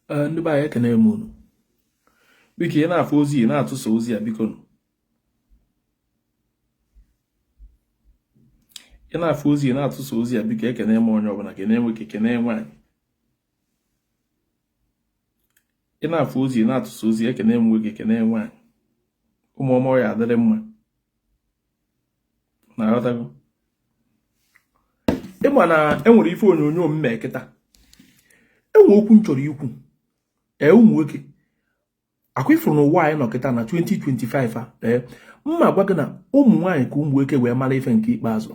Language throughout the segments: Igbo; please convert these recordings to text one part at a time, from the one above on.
ndị be anyị ekene m unu biko ị na-afụ ozi ị na-atụsa ozi ya biko ị na-afụ ozi ị na-atụsa ozi ya biko ekene m onye ọbụla kene nwoke kene nwaanyị ị na-afụ ozi ị na-atụsa ozi ekene m nwoke kene nwaanyị ụmụ ọmụ ya adịrị mma na aghọtago ịma na enwere ife onyonyo m mee kịta enwe okwu m chọrọ ikwu ụmụ nwoke akwa ifuru n'ụwa anyị nọ kịta na 2025 a mma gwa gị na ụmụ nwaanyị ka ụmụ nwoke wee mara ife nke ikpeazụ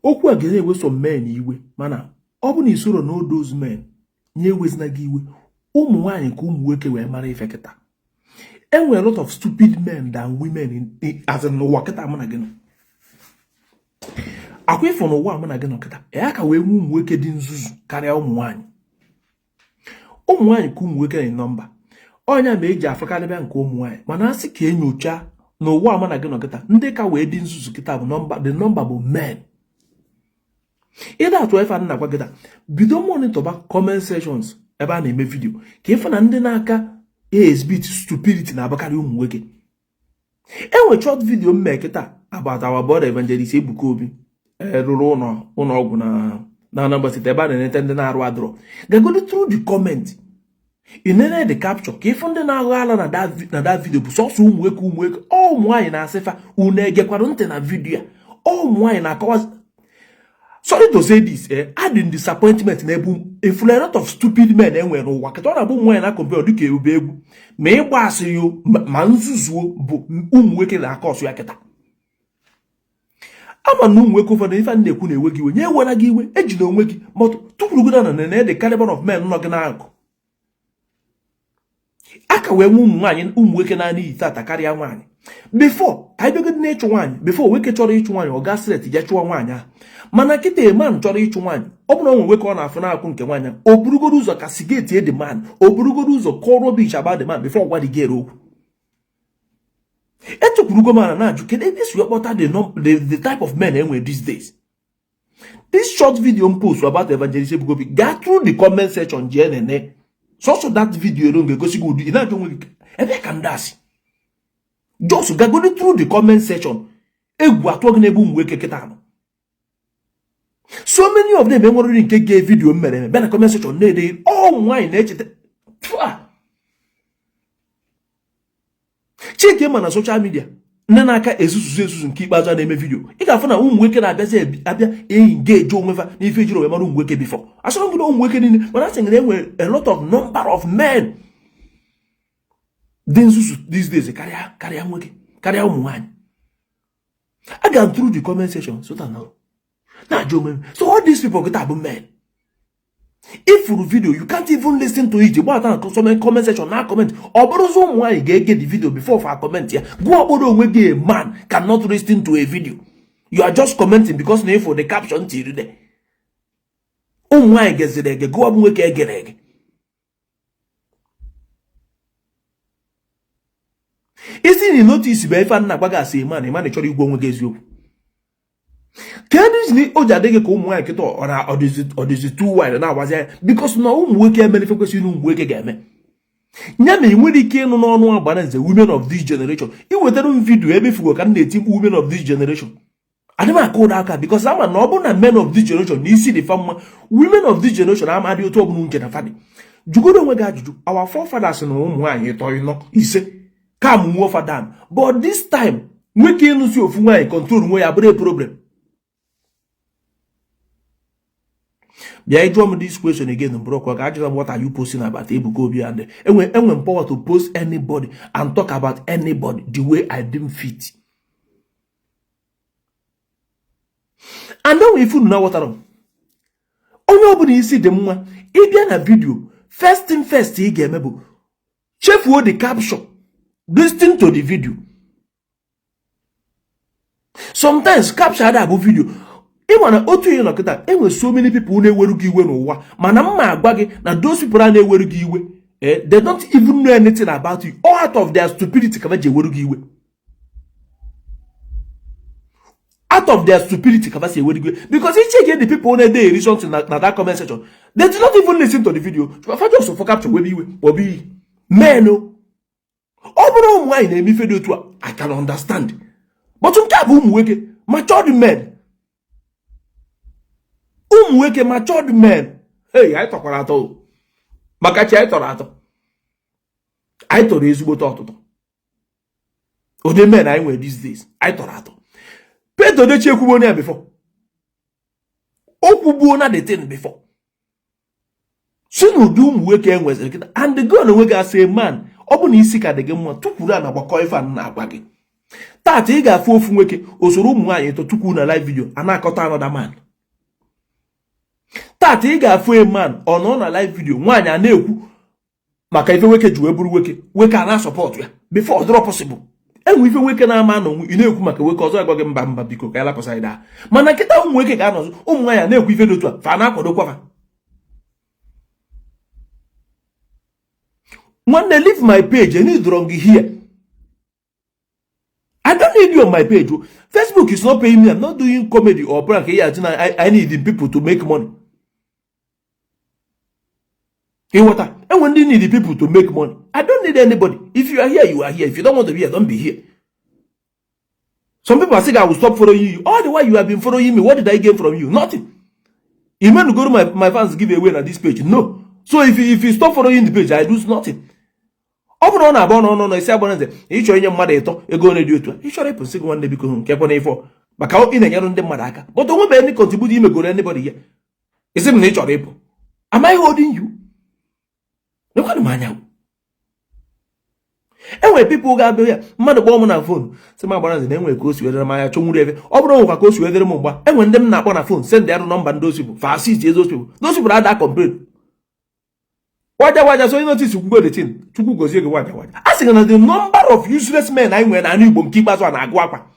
okwu a ga-eweso men iwe mana ọ bụ na isoro na those men nye ewezina gị iwe ụmụ nwaanyị ka ụmụ nwoke wee mara ife kịta enwere a lot of stupid men than women as in n'ụwa kịta mụ na gị nọ akwa ifuru n'ụwa mụ na gị nọ kịta ya ka wee nwee ụmụ nwoke dị nzuzu karịa ụmụ nwaanyị ka ụmụ nwoke na nọmba ọnya ma eji afụkarịbịa nke ụmụ nwaanyị mana asị ka enyocha n'ụwa ama na gị nọ kịta ndị ka wee dị nzuzu kịta bụ nọmba the number bụ men ịda atụ efe na gwa kịta bido monitọba comment sections ebe a na-eme vidio ka ịfụ na ndị na-aka exhibit stupidity na-abakarị ụmụ nwoke enwe short video m mee kịta about our brother evangelist Ebuka Obi rụrụ ụlọ ọgwụ na Anambra State ebe a na-enete ndị na-arụ adọrọ gagodi through the comment inene the capture ka ịfụ ndị na-aghọ ala na that video bụ sọsọ ụmụ nwoke ụmụ nwaanyị na-asịfa unu egekwarụ ntị na vidio a ụmụ nwaanyị na-akọwa sorry to say this adding disappointment na ebu a lot of stupid men enwere n'ụwa kịta ọ na-abụ ụmụ nwaanyị na-akọmpe dịka ebube egwu ma ịgba asị yo ma nzuzuo bụ ụmụ nwoke na-aka ọsụ ya kịta ama na ụmụ nwoke ụfọdụ ife na-ekwu na-ewe gị iwe nye ewera gị iwe ejina onwe gị mọtụ tụpụrụgoda na nene the caliber of men nọ gị n'akụ aka wee nwe ụmụ nwoke na n'ihi tata karịa nwaanyị before ka anyị bịagodi na-ịchụ nwaanyị before nwoke chọrọ ịchụ nwaanyị ọ gaa stret ya chụwa nwaanyị ahụ mana kịta eman chọrọ ịchụ nwaanyị ọ bụrụ onwe nwoke ọ na-afụ n'akwụ nke nwaanyị o burugoro ụzọ ka sigeti the man o burugoro ụzọ kọrọ bich about the man before gwa dị gere okwu echekwurugo mana na-ajụ kedu ebe esi kpọta the type of men enwe these days. This short video post about evangelist Ebuka Obi gaa through the comment section jee nene so that video alone ga-egosi gị ụdị ị na-ajụ onwe gị ebe ka ndị asị just gagodi through the comment section egwu atụọ gị n'ebe ụmụ nwoke kịta anọ so many of them enweriri nke ga video m mere bịa na comment section na-ede ụmụ nwaanyị na-echeta chike ma na social media nne na-aka ezuzu nke ikpeazụ a na-eme vidio ị ga-afụ na ụmụ nwoke na-abịazi abịa eyi nga eje onwe fa n'ife ejiri onwe mara ụmụ nwoke bifọ asọrọ ngụdo ụmụ nwoke niile mana asị ngere enwere a lot of number of men dị nzuzu these days karịa nwoke karịa ụmụ nwaanyị aga m through the comment section sota na-ajụ onwe m so all these people gịta bụ men if for video you can't even listen to it gbata na comment section na comment ọ bụrụzi ụmụ nwaanyị ga-ege the video before for comment ya gụọ okporo onwe gị a man cannot listen to a video you are just commenting because na for the caption tiri de ụmụ nwaanyị geziri ege gụọ bụ nwoke egere ege isi ni notice bụ ife nna gbaga asị man chọrọ igwe onwe gị eziokwu kedụ o ji adịghị ka ụmụ nwaanyị kịta ọ dịzi too wide na-agbazi anya because na ụmụ nwoke emere ife kwesịrị ụmụ nwoke ga-eme nya ma ị nwere ike ịnụ n'ọnụ agbara nze women of this generation iwetara m vidio ebe ifugo ka m na-eti mkpu women of this generation adị m aka ụda aka because ama na ọ bụ na men of this generation na isi dị fa mma women of this generation ama adị otu ọbụla nke na fadị jụgodo onwe gị ajụjụ our forefathers na ụmụ nwaanyị ịtọ ise ka mụnwuo fadan but this time nwoke ịnụsi ofu nwaanyị control nwe ya bụrụ problem. Bịa jụọ m this question again bro ka ajụla m what are you posting about Ebuka Obi and enwe power to post anybody and talk about anybody the way I deem fit. And then if you know what I'm onye ọbụla isi dị mma ịbịa na video first thing first ị ga-eme bụ chefuo the caption listen to the video. Sometimes caption ada bụ video ịma na otu ihe nọkịta enwe so many people na-eweru gị iwe n'ụwa mana mma agwa gị na those people a na-eweru gị iwe they don't even know anything about you all out of their stupidity ka ji eweru gị iwe out of their stupidity capacity because each again the people when they reason to that comment section, they do not even listen to the video. Just for capture we men overall why na video to I can understand, but matured men matured men, hey, I talk about all makachi I thought ezigbo ọtụtụ ode men I nwere these days I thought Peter de chekwubo na before okwubo na the thing before sinu du umweke enwezere kita and the girl onwe ga say man ọ bụ na isi ka dị gị mma tukwuru a na gbakọ ife na agwa gị tata ị ga-afụ ofu nwoke osoro ụmụ nwaanyị to tukwu na live video anakọta another man tata ị ga-afụ a man ọ nọ na live video nwaanyị a na-ekwu maka ife nwoke ji wee bụrụ nwoke a na-support ya before ọ dịrọ possible enwe ife nwoke na-ama na onwe ị na-ekwu maka nwoke ọzọ agwa gị mba biko ka ya lapụsa ịda mana nkịta ụmụ nwoke ga-anọzụ ụmụ nwaanyị na-ekwu ife n'otu a fa na-akwadokwa nwanne leave my page and need wrong here. I don't need you on my page. Facebook is not paying me. I'm not doing comedy or prank. I need people to make money. And when they need the people to make money, I don't need anybody. If you are here, you are here. If you don't want to be here, don't be here. Some people are saying I will stop following you. All the while you have been following me, what did I gain from you? Nothing. You meant to go to my fans give away on this page. No. So if you stop following the page, I do nothing. No, I say abonance. You show your mother ego na do to. You show up say one day because nke pon ifo. Maka o ina nyaro ndị mmadụ aka. But onwe be any contribute ime go anybody here. Is it me chọrọ ịpụ? Am I holding you? No kwanu manya. Enwe people ga be here. Mmadụ kpọọ m na phone. Say ma abonance na enwe ka o si wedere manya chọnwuru ebe. Ọ bụrụ ụka ka o si wedere m mgba. Enwe ndị m na-akpọ na phone send their number those people. For assist those people. Those people are that complain. Waja, so you notice you go the thing. Chukwu gozie gị waja. Asking na the number of useless men I nwere na Igbo nke ikpeazụ na agụ akwa.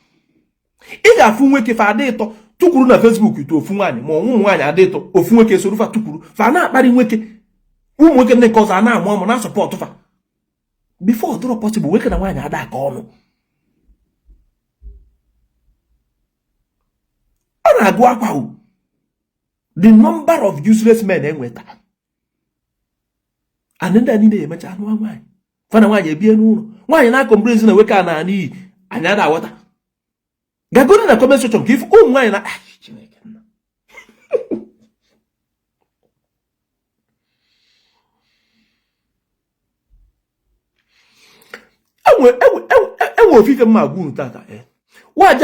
Ị ga-afụ nwoke fa adị ịtọ tukwuru na Facebook ito ofu nwaanyị ma ụmụ nwaanyị adị ịtọ ofu nwoke soro fa tukwuru fa na-akparị nwoke ụmụ nwoke ndị nke ọzọ na-amụ amụ na support fa. Before ọ dịrọ possible nwoke na nwaanyị ada aka ọnụ. Ọ na-agụ akwa o. The number of useless men enweta. And then I need a match and one wine. Fana wine be no. Why na complain na weka na ani anyada water. Ga go na comment section give wine na enwe ofife mma agwu tata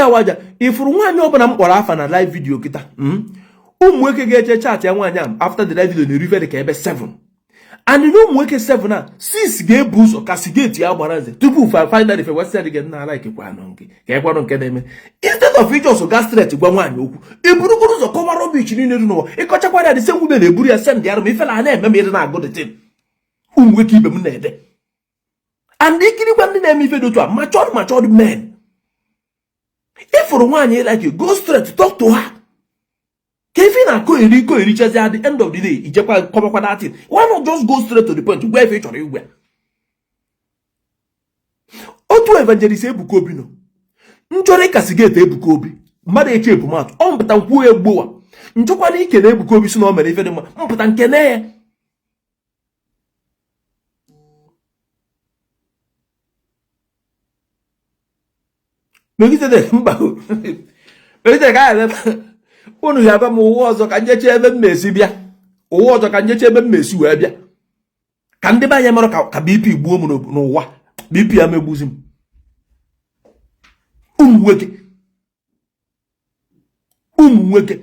waja ifuru nwanyị ọbụla m kpọrọ afa na live video kita ụmụ nwoke ga-eche chat ya nwanyị am after the live video na refer ka ebe 7. And you know mweke 7 na 6 ga-ebu ụzọ kasigeti ya gbara nze tupu finally if website get na like kwa no nke ka ekwaro nke na-eme instead of it just go straight gwa nwaanyị okwu eburugoro ụzọ cover rubbish niile dị n'ụwa ịkọchakwara ya dị same women eburu ya send ya ife na na-eme m na agụ the thing umweke ibe m na-ede and ikirikwa ndị na-eme ife dị otu a matured men ifuru nwaanyị like you go straight talk to her. Kevin and ko erichazi at the end of the day ijekwa kọbakwa that thing. Why not just go straight to the point where if chọrọ igwe otu evangelist Ebuka Obi no nchọrọ kasigete Ebuka Obi mmadụ eche ebumatụ ọ mpụta nkwuo egbowa nchọkwana ike na Ebuka Obi si na o mere ife dị mma mpụta nke na ya megide de mba megide ga ya unu ya ba m ụwa ọzọ ka njeche ebe mmesi bịa ụwa ọzọ ka njeche ebe mmesi wee bịa ka ndị be anya mara ka BP gbuo m n'ụwa BP ya megbuzi m ụmụ nwoke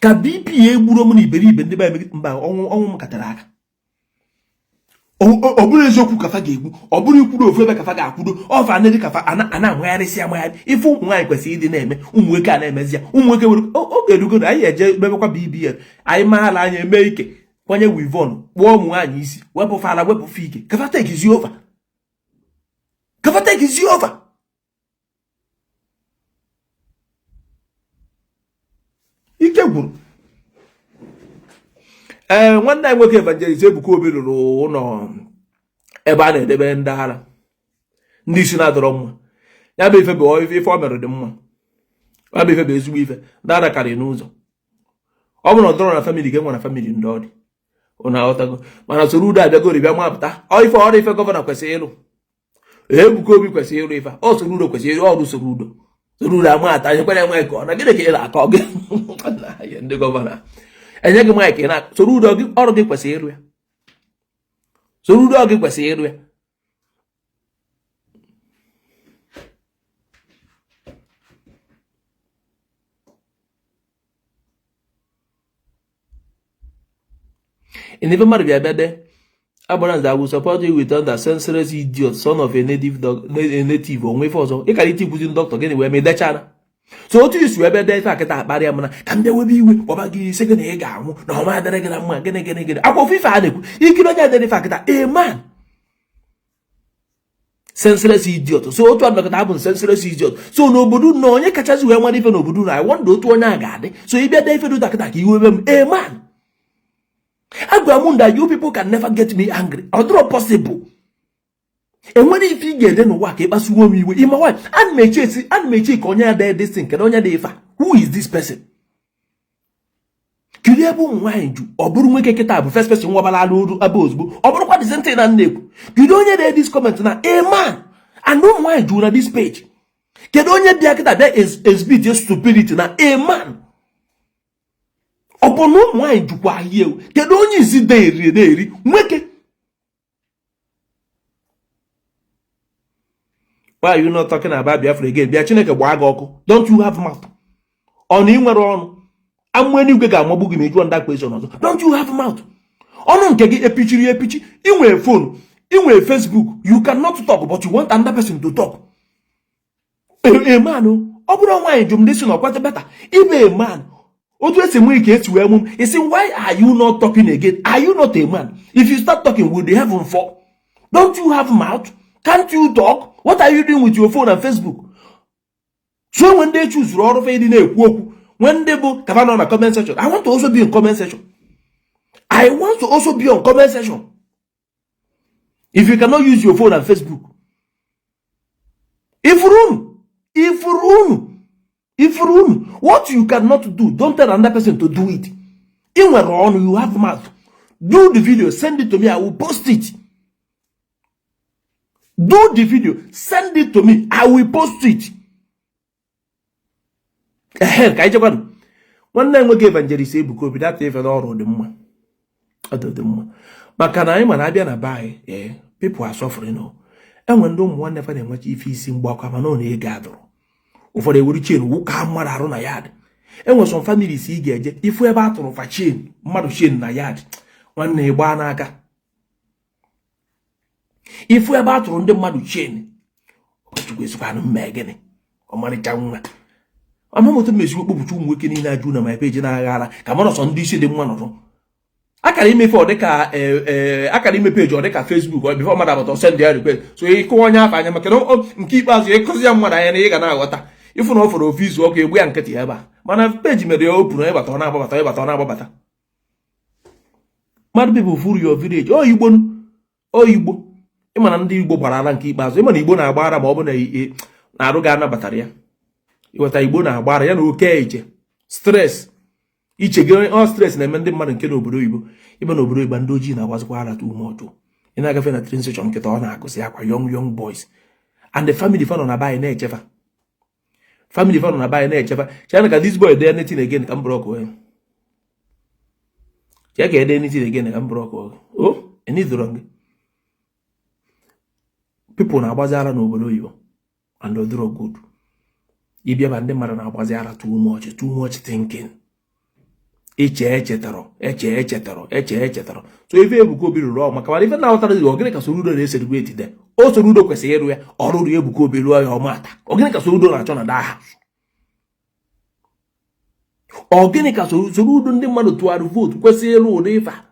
ka BP ya egburu m n'iberibe ndị be mba ọnwụ m katara aka ọ bụrụ eziokwu kafa ga-egbu ọ bụrụ ikwuru ofu ebe kafa ga-akwudo ọfa ndị kafa ana amagharịsị amagharị ife ụmụ nwaanyị kwesịrị ịdị na-eme ụmụ nwoke a na-emezi ya ụmụ nwoke nwere oge erugo na anyị eje mebekwa BBN anyị maala anyị eme ike kwanye wivon kpụọ ụmụ nwaanyị isi wepụ fala wepụ fe ike kafa tekizi ova ike gwụrụ nwanne anyị nwoke evangelist Ebuka Obi rụrụ ụlọ ebe a na-edebe ndị ara ndị isi na-adọrọ mma ya bụ ife bụ ife o mere dị mma, ya bụ ife bụ ezigbo ife dara karị n'ụzọ. Ọ bụ na ọ dọrọ na famili ga-enwe na famili ndị ọ dị ụna aghọtago, mana soro udo abịagori bịa mapụta ife ọrụ ife gọvanọ kwesịrị ịlụ, Ebuka Obi kwesịrị ịlụ ife, ọ soro udo kwesịrị ịlụ ọrụ soro udo amata nyekwara ya maịkị ọ na gịnị ka ị na-akọ gị ndị gọvanọ enye gị maịkị na soro udo ọrụ gị kwesịrị ịlụ ya, soro udo gị kwesịrị ịlụ ya. In even matter bịa de Igboland, I will support you with that senseless idiot, son of a native onwe ife ọzọ ị kara iti kwuzi dọkịta gịnị wee medechana. So otu isi ebe de ife akịta akparịa mana ka ndị webe iwe ọba gị ise gị na ị ga-anwụ na ọma adịrị gị na mma gịnị akwa ofe ife a na-ekwu ikiri onye adịrị ife akịta a man senseless idiot. So otu adọkịta abụ senseless idiot. So n'obodo na onye kachasị wee nwere ife n'obodo na I wonder otu onye a ga-adị. So ị bịa de ife dụta akịta ka iwe ebe m a man. Agwamunda, you people can never get me angry. Although possible. And when if you get then work, it you in my wife, and me check on your this thing, can on your day. Who is this person? Kuliabu mind you, or Burumeke Ketabu, first person Wabala Abosbu, or what is the same and name. You don't hear this comment now, a man, and don't mind you on this page. Can on your diaketa there is just stupidity now, a man. Upon no mind to qua you, can only see dairy, make why are you not talking about biafra again? Don't you have mouth? On him on. And when you get a mobu me to that question also. Don't you have mouth? On get a picture, in a phone, in a Facebook, you cannot talk, but you want another person to talk. A man, oh, why you listen or quite better. If a man, he said, why are you not talking again? Are you not a man? If you start talking, will the heaven fall? Don't you have mouth? Can't you talk? What are you doing with your phone and Facebook? So when they choose when they go on a comment section, I want to also be in comment section. I want to also be on comment section. If you cannot use your phone and Facebook, if room, what you cannot do, don't tell another person to do it. In when you have mouth, do the video, send it to me, I will post it. Do the video, send it to me, I will post it. One time we gave Evangelist Ebuka Obi that even all the more. But can I man I be an buy? People are suffering now. And when don't one never much if he's in Bokamano gather. For the wood chain who come around a yard. And when some families see get if we about of a chain, mother chain a yard. One day banaga. If we about on the mother chain, what you wish for Megan or money town. I'm not to miss you working in a Juna my page in a come on on this the one of them. I can email for the car academy page or the car Facebook or before Madame to send their request. So you go on up and you keep us because I'm what I am water. If you know for office, okay, we and Katy ever. Man, I've page me the open ever turn about. Mad people fool your village. Oh, you won't. Oh, you won't. Eman Ndigbo pararan keep us. Eman Igbo na bara mobile na Rugana Bataria. What I bona bar ya no cage. Stress. Each again all stress na mende man nke obodo Igbo. Even obodo Igbo ndoji na was kwara too much. In aga fe na train station nke to na akosi akwa young boys. And the family fan on a buy na echefa. Family fan on a buy na echefa. Chana ka this boy do anything again can broke away. Check anything again can broke away. Oh, and it's wrong. People na bazara no obodo Igbo and do good. Ibia bande mara na bazara too much thinking. Echetero. So if Ebuka Obi wrong, maka even now that the organic soludo they celebrate there. Also rudo kwese ere or rudo Ebuka Obi lo your matter. Organic soludo na chona da house. Organic soludo ndị mmadụ tụarụ vote kwese ere o n'ifa.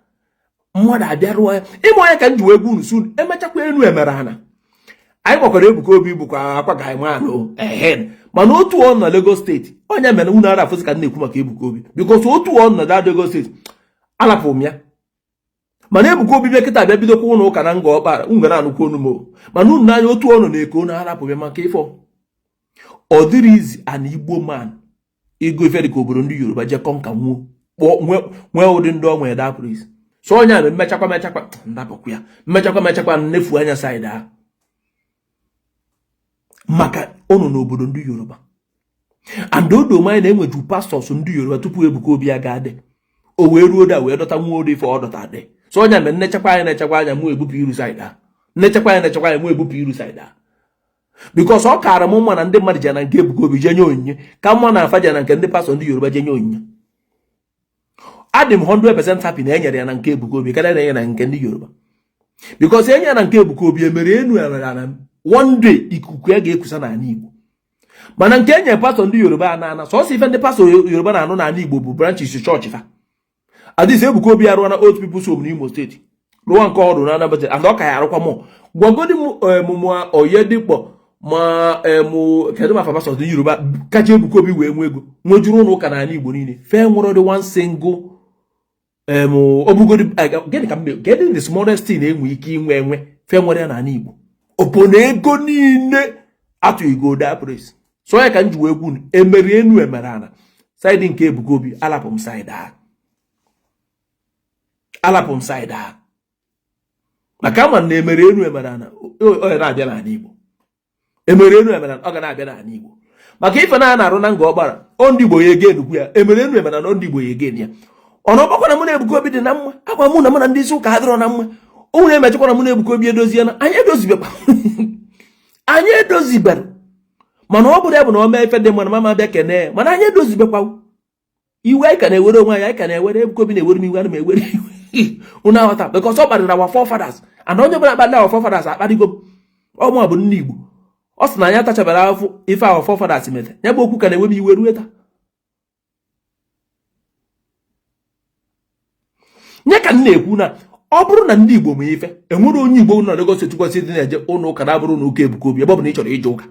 Mmadụ abịaruo ya. Ịmụ ya ka njiwe egwu nsu emechakwa enu emere ana. Anyị gbakwara Ebuka Obi bụkwa akwa ga anụ mana otu ọ na Lagos State onye mere unu ara afụzi ka na-ekwu maka Ebuka Obi because otu ọ na Lagos State alapụ m ya mana Ebuka Obi bịa kịta bịa bidokwa ụlọ ụka na nga ọkpara ngara anụkwu onu mo mana unu n'anya otu ọ nọ na-eko na alapụ ya maka ifo Ọ dịrị izi an Igbo man ego ife dịka obodo ndị Yoruba je kọnka nwee ụdị ndị ọnwe da pris. So onye a mmechakwa ndapụkwu ya mmechakwa nnefu anya side ahụ maka ọnụ n'obodo ndị Yoruba. And odo anyị na-enweju pastọs ndị Yoruba tupu Ebuka Obi ya ga-adị o wee ruo da wee dọta nwa ode ife ọ dọta dị. So onye me nnechakwa anya mụ ebupụ iru side ahụ nnechakwa anya mụ ebupụ iru side ahụ because ọ kaara m mma na ndị mmadụ ji na nke Ebuka Obi je nye onyinye ka mma na afa ji na nke ndị pastọ ndị Yoruba je nye onyinye. Adị m 100% happy na enyere ya na nke Ebuka Obi karịa na enye na nke ndị Yoruba because enye na nke Ebuka Obi emere enu emere na one day ikuku ya ga-ekusa n'ala Igbo. Mana nke enye pastọ ndị Yoruba na sọsọ ife ndị pastọ Yoruba na-anụ n'ala Igbo bụ branches chọọchị fa. Adịsị Ebuka Obi arụọ na Old People's Home n'Imo Steeti rụọ nke ọrụ na Anambra and ọ ka ya arụkwa mụ gwagodi mụmụ Oyedikpo ma kedu ma pastọ ndị Yoruba kacha Ebuka Obi wee nwee ego nwejuru ụlọ ụka n'ala Igbo niile fe nwere dị one single obugodi gịnị ka mbe kedụ the smallest thing enwe ike inwe fe nwere ya n'ala Igbo opona ego niile atụ igoda praise. So ya ka m ji wee gwu emeri enu emere ana side nke Ebuka Obi alapụ m side a maka ma na emeri enu emere ana ọ na-abịa n'ala Igbo emeri enu emere ana ọ ga na-abịa n'ala Igbo maka ife na-arụ na nga ọgbara ndị Igbo ya ege nukwu ya emeri enu emere ana ndị Igbo ya ege ya ọnụ ọgbakwana mụ na Ebuka Obi dị na mma agwa mụ na ndị isi ụka ha dịrọ na mma o nwere emechakwana mụ na Ebuka Obi edozie na anyị edozibekwa anyị edozibere mana ọ bụrụ ya bụ na o mee ife dị mma na mama bịa kene mana anyị edozibekwa iwe anyị ka na-ewere onwe anyị ka na-ewere Ebuka Obi na-ewere m iwe ana m ewere iwe unu aghọta because ọ kparịrị our forefathers and onye bụla akparịrị our forefathers akparịgo ọmụ bụ ndị Igbo ọ sị na anyị atachabara afọ ife our forefathers mete ya bụ okwu ka na-ewe m iwe ruo taa. Nye ka m na-ekwu na ọ bụrụ na ndị Igbo ma ife enwere onye Igbo nọ Lagos etukwasị dị na-eje ụlọ ụka na-abụrụ na ụka Ebuka Obi ebe ọ bụ na ị chọrọ ije ụka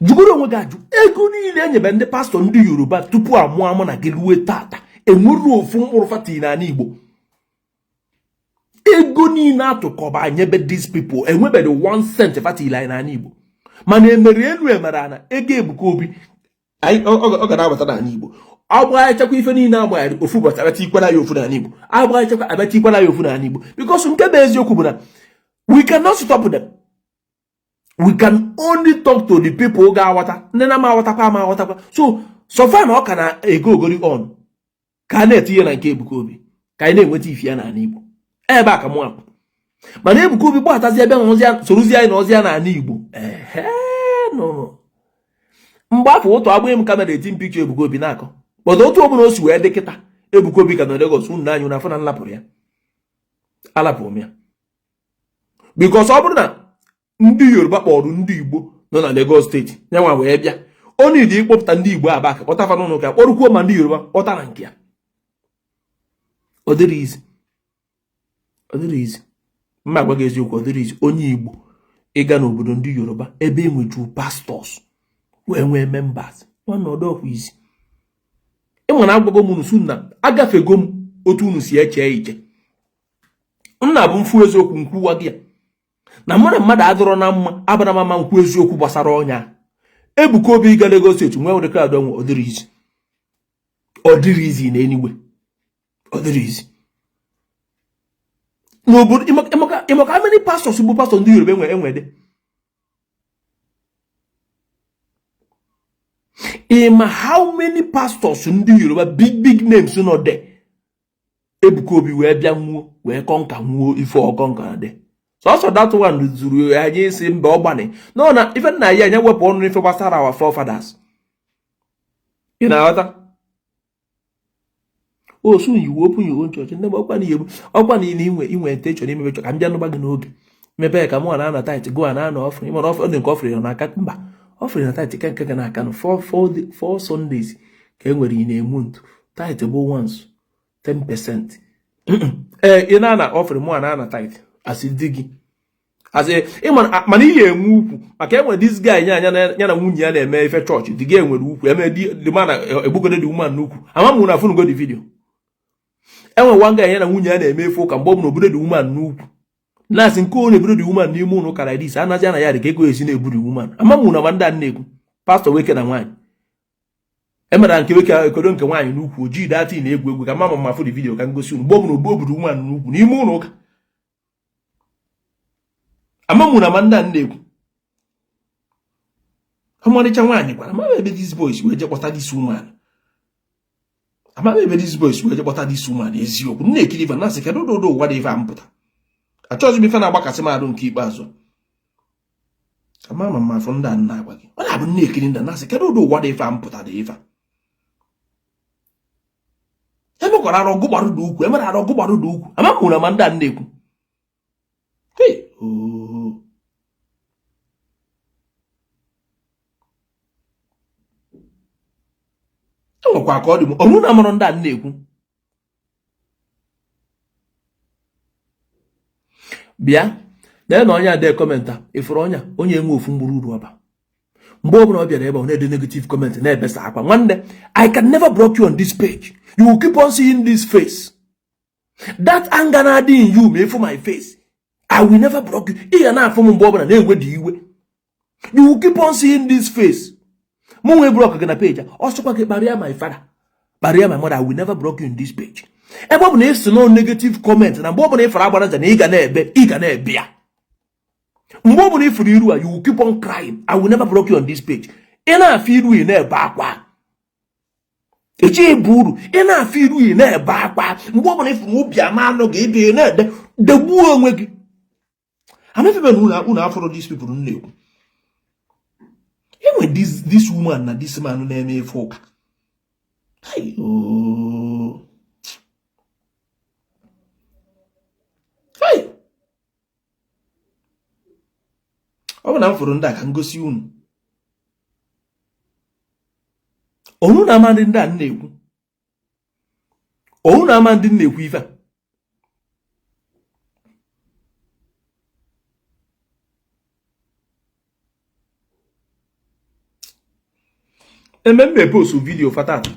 jụgoro onwe gị ajụ ego niile enyebe ndị pastọ ndị Yoruba tupu amụ na gị ruo tata enwere ofu mkpụrụ fati n'ala Igbo ego niile atụkọba anyebe these people enwebeghị 1 cent fati ile n'ala Igbo mana emere elu emere ana ego Ebuka Obi ọ ga na-abata n'ala Igbo agbachakwa ife niile agbaghara ofu ụbọchị abata ikwala ya ofu n'ala Igbo agbachakwa abata ikwala ya ofu n'ala Igbo because nke bụ eziokwu bụ na we cannot stop them. We can only talk to the people ga-aghọta ndị na-ama aghọtakwa so far na ọ ka na-ego ogori on ka a na-etinye na nke Ebuka Obi ka anyị na-enweta ife ya n'ala Igbo ebe a ka mụ apụ mana Ebuka Obi gbatazi ebe sorozi anyị na ozi ya n'ala Igbo mgbe afọ ụtọ agbaghị m kamera eti mpikcha Ebuka Obi na-akọ kpọdo otu ọbụla o si wee dị kịta Ebuka Obi ka na Lagos unu anyị na afọ na nlapụrụ ya alapụrụ m ya because ọ bụrụ na ndị Yoruba kpọrọ ndị Igbo nọ na Lagos steeti nyanwa wee bịa ọ na-edi ịkpọpụta ndị Igbo aba ka kpọta fanụ n'ụka kpọrụkwuo ma ndị Yoruba kpọtara nke ya ọ dịrị izi mma gwa gị eziokwu ọ dịrị izi onye Igbo ịga n'obodo ndị Yoruba ebe enweju pastọs wee nwee members ọnọdụ ọkwa izi ịma na agwago m nusu na agafego m otu unu si eche iche nna bụ mfu eziokwu nkwuwa gị na mụ na mmadụ adọrọ na mma abara mama nkwu eziokwu gbasara ọnya Ebuka Obi ga Lagos steeti nwee ụdị crowd onwe ọ dịrị izi na enigwe ọ dịrị izi n'obodo ịmaka how many pastors bụ pastọ ndị Yoruba enwede ịma how many pastors ndị Yoruba big names nọ de Ebuka Obi wee bịa nwuo wee kọnka nwuo ife ọkọnka de so that one zuru anyị isi mba ọgbani no na ife nna ya anya wepụ ọnụ ife gbasara our forefathers ị na-aghọta osu you open your own church ndị ọgbani na inwe intention ime chọrọ ka m bịa n'ụgba gị n'oge mebe ka mụ na tight go na offering ịmara ọ dị nke offering na aka mba offering na tight nke na aka no 4 Sundays ka e nwere ị na-emu ntụ tight bụ once 10%. Ị na offering mụ na tight asị di gị asị mana ihe enwe ukwu maka enwe this guy ya na nwunye ya na-eme ife chọọchị di gị enwere ukwu eme di mana egbugode di woman n'ukwu ama mụ na funu go di video enwe one guy ya na nwunye ya na-eme ife ụka mgbe ọ bụ na obodo di woman n'ukwu na-asị nke onye obodo di woman n'ime ụlọ kara dis anazi na ya dị ka ego esi na-ebu di woman ama mụ na ma ndị a na-ekwu pastor weke na nwaanyị emera nke weke ekodo nke nwaanyị n'ukwu oji dati na egwu ka mama mafụ di video ka ngosi unu gbo bụ obodo nwaanyị n'ukwu n'ime ụlọ ụka amamu na manda na-ekwu ọmarịcha nwaanyị kwara ama ebe these boys wee jekpọta this woman ama ebe these boys wee jekpọta this woman eziokwu na-ekiri ife na-asị kedu ụdị ụwa dị ife ampụta achọghịzi m ife na-agbakasị mmadụ nke ikpeazụ ama mama afọ ndị a na-agwa gị ọ na-abụ na-ekiri ndị na-asị kedu ụdị ụwa dị ife ampụta dị ife emekwara arụ ọgụ gbarụ dị ukwu emere arụ ọgụ gbarụ dị ukwu ama mụrụ ama ndị a na-ekwu enwekwa ka ọ dị m ọnwụ na amụrụ ndị a na-ekwu bịa lee na onye ade kọmenta ifuru onye enwe ofu mgburu uru ọba mgbe ọ bụla ọ bịara ebe ọ na-ede negative comment na-ebesa akwa nwanne I can never block you on this page. You will keep on seeing this face. That anger na-adị in you ma efu my face. I will never block you. Ihe na-afụ m mgbe ọ bụla na-enwe dị iwe. You will keep on seeing this face. Mụ nwee block gị na page ọ sịkwa gị kparịa my father kparịa my mother. I will never block you in this page. Ebe ọ bụ na esi no negative comment na mgbe ọ bụ na ịfara agbara nja na ị ga na-ebe ya mgbe ọ bụ na ifuru iru a you will keep on crying. I will never block you on this page. Ị na-afụ iru ị na-ebe akwa echi ebu uru ị na-afụ iru ị na-ebe akwa mgbe ọ bụ na ifuru obi ama anụ gị ebe na-ede degbuo onwe gị amefebe na unu afọrọ these people na-ekwu enwe this woman na this man na-eme ife ụka ọ bụ na m fụrụ ndị a ka ngosi unu onu na ama ndị a na-ekwu onu na ama ndị na-ekwu ife a ememme post video fatata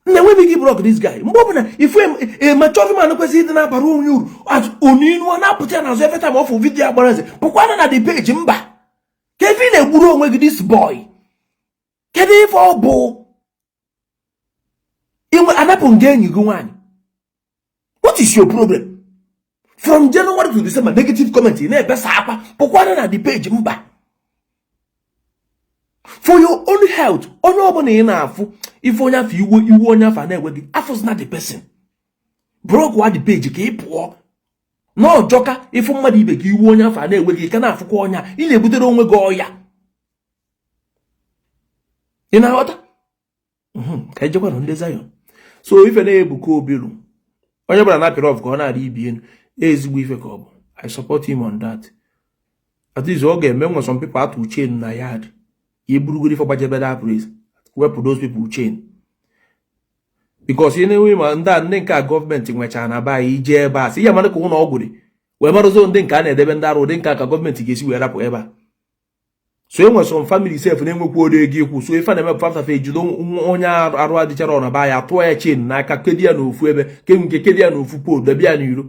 na-enweghị gị block this guy mgbe ọ bụ na ifu emechọrọ man kwesịrị ịdị na-abara onye uru oninu ọ na-apụta ya n'azụ every time ọ fụ video agbara nze bụkwana na the page mba ka ife na-egburu onwe gị this boy kedu ife ọ bụ inwe anapụ nga enyi gị nwaanyị what is your problem from January to December negative comment na-ebesa akwa bụkwana na the page mba for your own health onye ọbụla ị na-afụ ife onye afọ iwu onye afọ na-enwe gị afọ's not the person block wa the page ka ị pụọ na ọjọka ife mmadụ ibe gị iwu onye afọ na-enwe gị ka na-afụkwa ọnya ị na-ebutere onwe gị ọya ị na-aghọta ka ejekwa na ndị Zion so ife na-Ebuka Obi onye bụla na pịrị ọf ka ọ na-adị ibien ezigbo ife ka ọ bụ I support him on that at least ọ ga-eme nwe some people atụ chain na yard burugodi for bajebeda praise wepụ those people chain because na-enwe ma ndị nke gọọmenti nwecha na ba ije ebe a si ya mara ka ụlọ ọgwụ dị wee marụzo ndị nke a na-edebe ndị arụ ụdị nke ka gọọmenti ga-esi wee rapụ ebe a so enwe some family sef na-enwekwa ode ego ikwu so ife na-emepụ aftafe ejido onye arụ adịchara ọ na ba ya tụọ ya chain n'aka kedi ya n'ofu ebe ke nke kedi ya n'ofu pol debe ya n'iro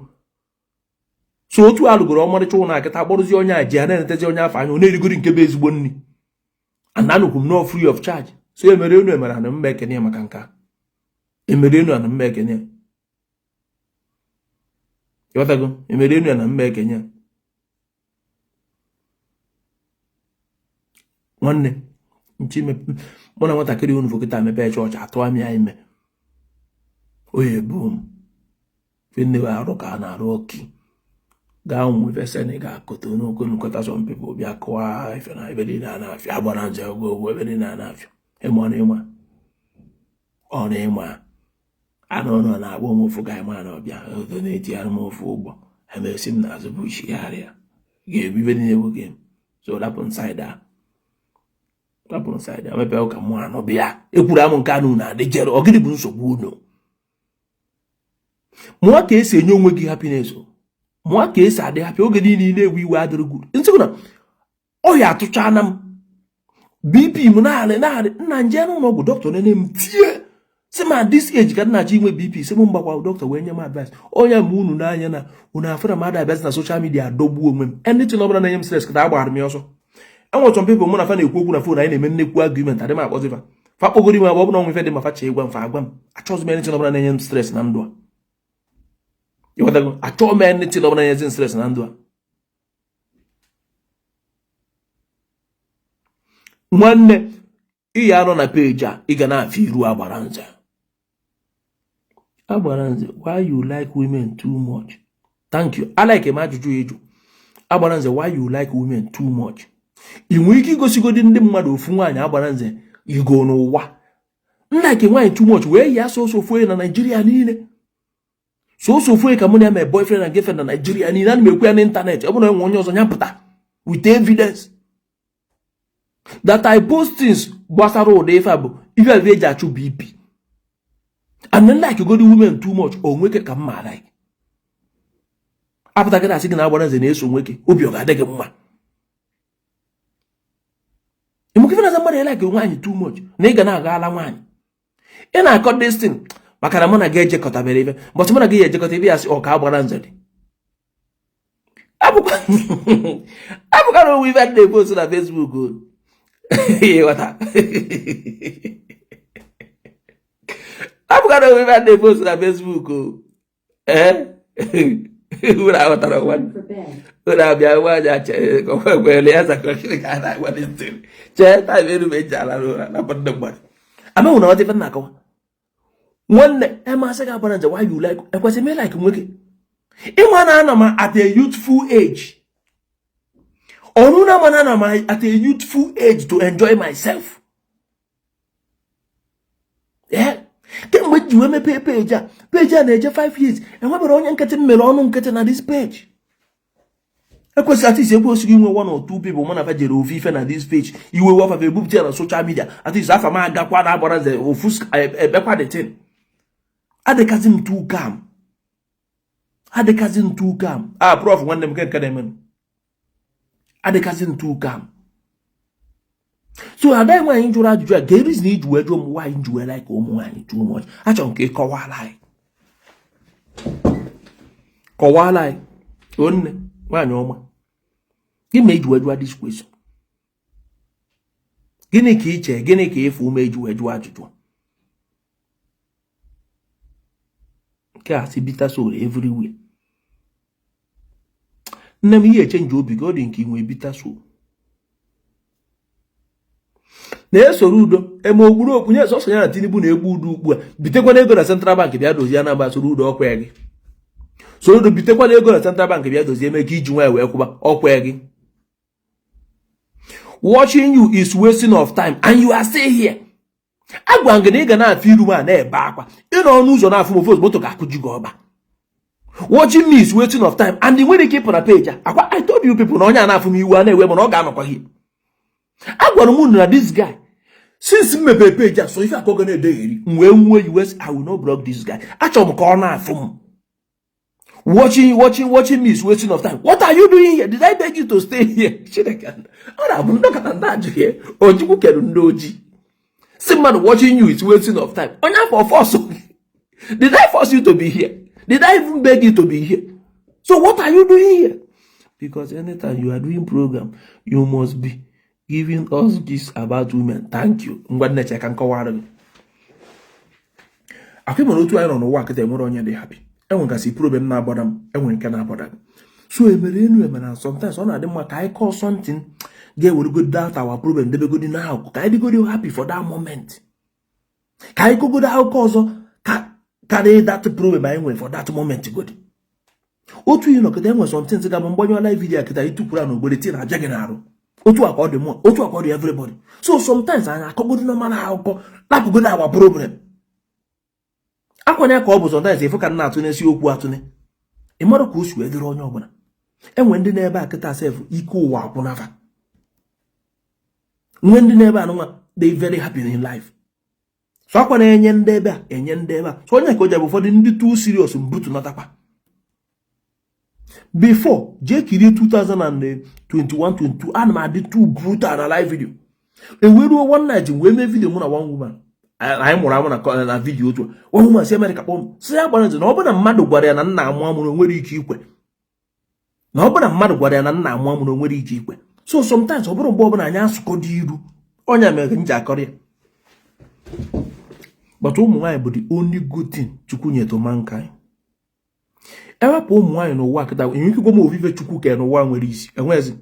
so otu alụgoro ọmarịcha ụlọ akịta kpọrụzi onye a ji ha na-enetezi onye afọ anya ọ na-erigori nke bụ ezigbo nri and anukum no free of charge so emere enu emere na mma ekene maka nka emere enu na mma ekene yotago emere enu na mma ekene nwanne nchime mụ na nwatakịrị unu fokịta mepe chọọchị atụ amị anyị me oye boom fenne wa arụ ka na-arụ oki gaa ụmụ ife sene ga-akọta n'okwu nkọta some people bịa kụwa ife na ebe dị na-afịa agbara nje ogwo ebe dị na-afịa ịma ọ na-ịma anụ nọ na-agba ụmụfụ ga ịma na ọbịa odo na-eti ya ụmụfụ ụgbọ emesi m n'azụ bụ ishigharịa ga-ebibe dị na-ewoge m so rapụ nside a mepe ụka mụ anọ bịa ekwuru amụ nke anụ na-adị jere ọgịdị bụ nsogbu unu mụọ ka esi enye onwe gị happiness mụọ ka esi adị happy oge niile na-ewe iwe adịrị guru nsị na ọhịa atụcha na m BP m narị nna nje n'ụlọ ọgwụ dọkịta nene m tie si ma this age ka nna chi inwe BP si m mgbakwa dọkịta wee nye m advice onye ma unu n'anya na unu afụra m advice na social media adọgbuo onwe m anything ọbụla na-enye m stress ka agbara m ya ọsọ enwe some people mụ na fa na-ekwu okwu na phone anyị na-eme nnekwu argument adị m akpọzifa fa kpọgoro ime ọ bụ na ọnwe ife dị ma fa chee gwa m fa agwa m achọghịzi m anything ọbụla na-enye m stress na ndụ a ịghọtago achọghị m anything ọbụla na-enye m stress na ndụ a nwanne iyi anọ na peji a ị ga na-afị iru Agbaranze. Agbaranze, why you like women too much? Thank you. I like him ajụjụ eju. Agbaranze, why you like women too much? I nwere ike igosigodi ndị mmadụ ofu nwaanyị Agbaranze igo n'ụwa. Like nwaanyị too much wee ya so foe na Nigeria niile. So foe ka mụ na my boyfriend and girlfriend na Nigeria niile ana m ekwu ya n'internet. Ọ bụ na enwe onye ọzọ nyapụta with evidence. That I post things gbasara ụdị ife bụ ife eji achụ BP. And then like you go to women too much o nweke ka mma like. Apụta gị asị gị na Agbaranze na-eso nweke obi ọ ga-adị gị mma. Imukife na somebody like nwaanyị too much na ị ga na-aga ala nwaanyị. Ị na-akọ this thing maka na mụ na gị ejekọtabere ife but mụ na gị ejekọta ife ya sị ọ ka Agbaranze dị. Abụkwa na onwe ife ndị post na Facebook o. Wata. Abụkwa na onwe ife ndị post na Facebook o. Ura wata one. Ura bia waja che ko kwele ya zakwa kile kana kwa distin. Che ta veru bejala na banda mmadụ. Ama una wati fana kwa. Nwanne ma sị ga Agbaranze why you like ekwesị me like nwoke. Ịma na ana ma at a youthful age. Onuna manana ma at a youthful age to enjoy myself. Yeah. Kemgbe ji wee mepee page a na-eje 5 years enwebere onye nkịtị mmere ọnụ nkịtị na this page. Ekwesị at least ekwesịghị inwe 1 or 2 people mụ na fa jere ofu ife na this page iwe wafa fe ebupụta ya na social media at least afa m agakwa na Agbaranze ofu ebekwa the thing. Adịkazi m too calm. Prof nwanne m nke na-eme adịkazi m too calm. So ada nwaanyị jụrụ ajụjụ a ga-erizi na iji wee jụọ m nwaanyị ji wee like ụmụ nwaanyị too much. Achọrọ m ka ị kọwala anyị onne nwaanyị ọma gị ma iji wee jụọ this question. Gịnị ka iche gịnị ka ịfụ ume iji wee jụọ ajụjụ nke a si bita so everywhere. Nne m ihe echenji obi gị ọ dị nke inwe bita so na-esoro udo eme ogburu okwu nye sọsọ ya na Tinubu na-egbu udo ugbu a bitekwana ego na Central Bank bịa dozie na mba soro udo ọkwa gị soro udo bitekwana ego na Central Bank bịa dozie eme ka iji nwaanyị wee kwụba ọkwa gị. Watching you is wasting of time and you are still here. Agwa ngị na ị ga na-afụ iru ma na-ebe akwa ị nọ n'ụzọ na-afụ m moto ga-akụji gị ọba. Watching me is wasting of time and the way they keep on a page akwa I told you people na onye a na-afụ m iwu a na-ewe mana ọ ga-anọkwa gị. Agwara m na this guy since mmepe page so ife akọgo na-edegheri m wee nwee US I will not block this guy. Achọrọ m ka ọ na-afụ m. Watching me is wasting of time. What are you doing here? Did I beg you to stay here? Chineke ọ na-abụ ndọkọta ndị ajụghị ojikwu kedu ndị ojii. See man, watching you is wasting of time. Onye afọ force. Did I force you to be here? Did I even beg you to be here? So what are you doing here? Because anytime you are doing program, you must be giving us gifts about women. Thank you. Ngwanne check and kọwara gị. Akwa mo otu anyị nọ n'ụwa kịta enwere onye dị happy. Enwe gasị problem na-agbada m, enwe nke na-agbada gị. So emere enu sometimes ọ na-adị mma ka anyị call something ga-ewere go doubt our problem debe go dị n'akụkụ ka anyị dịgodi happy for that moment. Ka anyị gogodo akụkọ ọzọ carry that problem anyị nwere for that moment good. Otu ihe nọkịta enwe something ga-abụ mgbanye live video kịta ịtụpụrụ na ogbere tii na-aja gị n'arụ. Otu aka ọ dị mụ, otu aka ọ dị everybody. So sometimes anyị akọgodo normal akụkọ lapụgodo our problem. Akwanye ka ọ bụ sometimes ifu ka nna atụnesi okwu atụne. Ị mara ka o si wee dịrị onye ọbụla. Enwe ndị n'ebe a kịta sef ike ụwa akwụnafa. Nwe ndị n'ebe a nwa they very happy in life. So akwa na-enye ndị ebe a enye ndị ebe a. So onye ka o ji bụ ụfọdụ ndị too serious mbutu natakwa. Before je kiri 2021-22 ana m adị too brutal na live video. Eweruo one night wee mee video mụ na one woman. Anyị mụrụ amụ na video otu one woman si America kpọm si ya Agbaranze na ọ bụ na mmadụ gwara ya na nna amụ amụrụ nwere ike ikwe. Na ọ bụ na mmadụ gwara ya na nna amụ amụrụ nwere ike ikwe. So sometimes oburu mgbe ọbụla anya asụkọ dị iru onya mere nji akọrọ ya. But ụmụ nwaanyị bụ the only good thing Chukwu nye to mankind. Ewepụ ụmụ nwaanyị n'ụwa kịta enwekwa m ovive Chukwu ke n'ụwa nwere isi enwezi.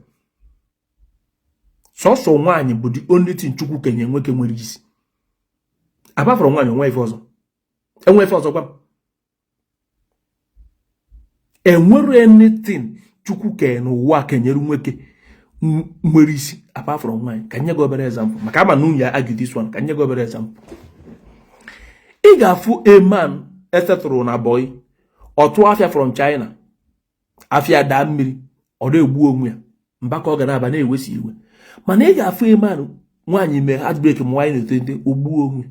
Sọsọ nwaanyị bụ the only thing Chukwu kenye nwoke nwere isi. Apart from nwaanyị onwe ife ọzọ. Enwe ife ọzọ kwa. Enwere anything Chukwu ke n'ụwa kenyere nwoke nwere isi apart from nwaanyị. Ka nye go obere example. Maka ama nu ya argue this one. Ka nye go obere example. Ị ga-afụ a man esetụrụ na boy otu afia from China. Afia daa mmiri ọ na-egbu onwe ya. Mbaka ọ ga na-aba na-ewesi iwe. Mana ị ga-afụ a man nwaanyị mee heartbreak ma nwaanyị na-etente ogbuo onwe.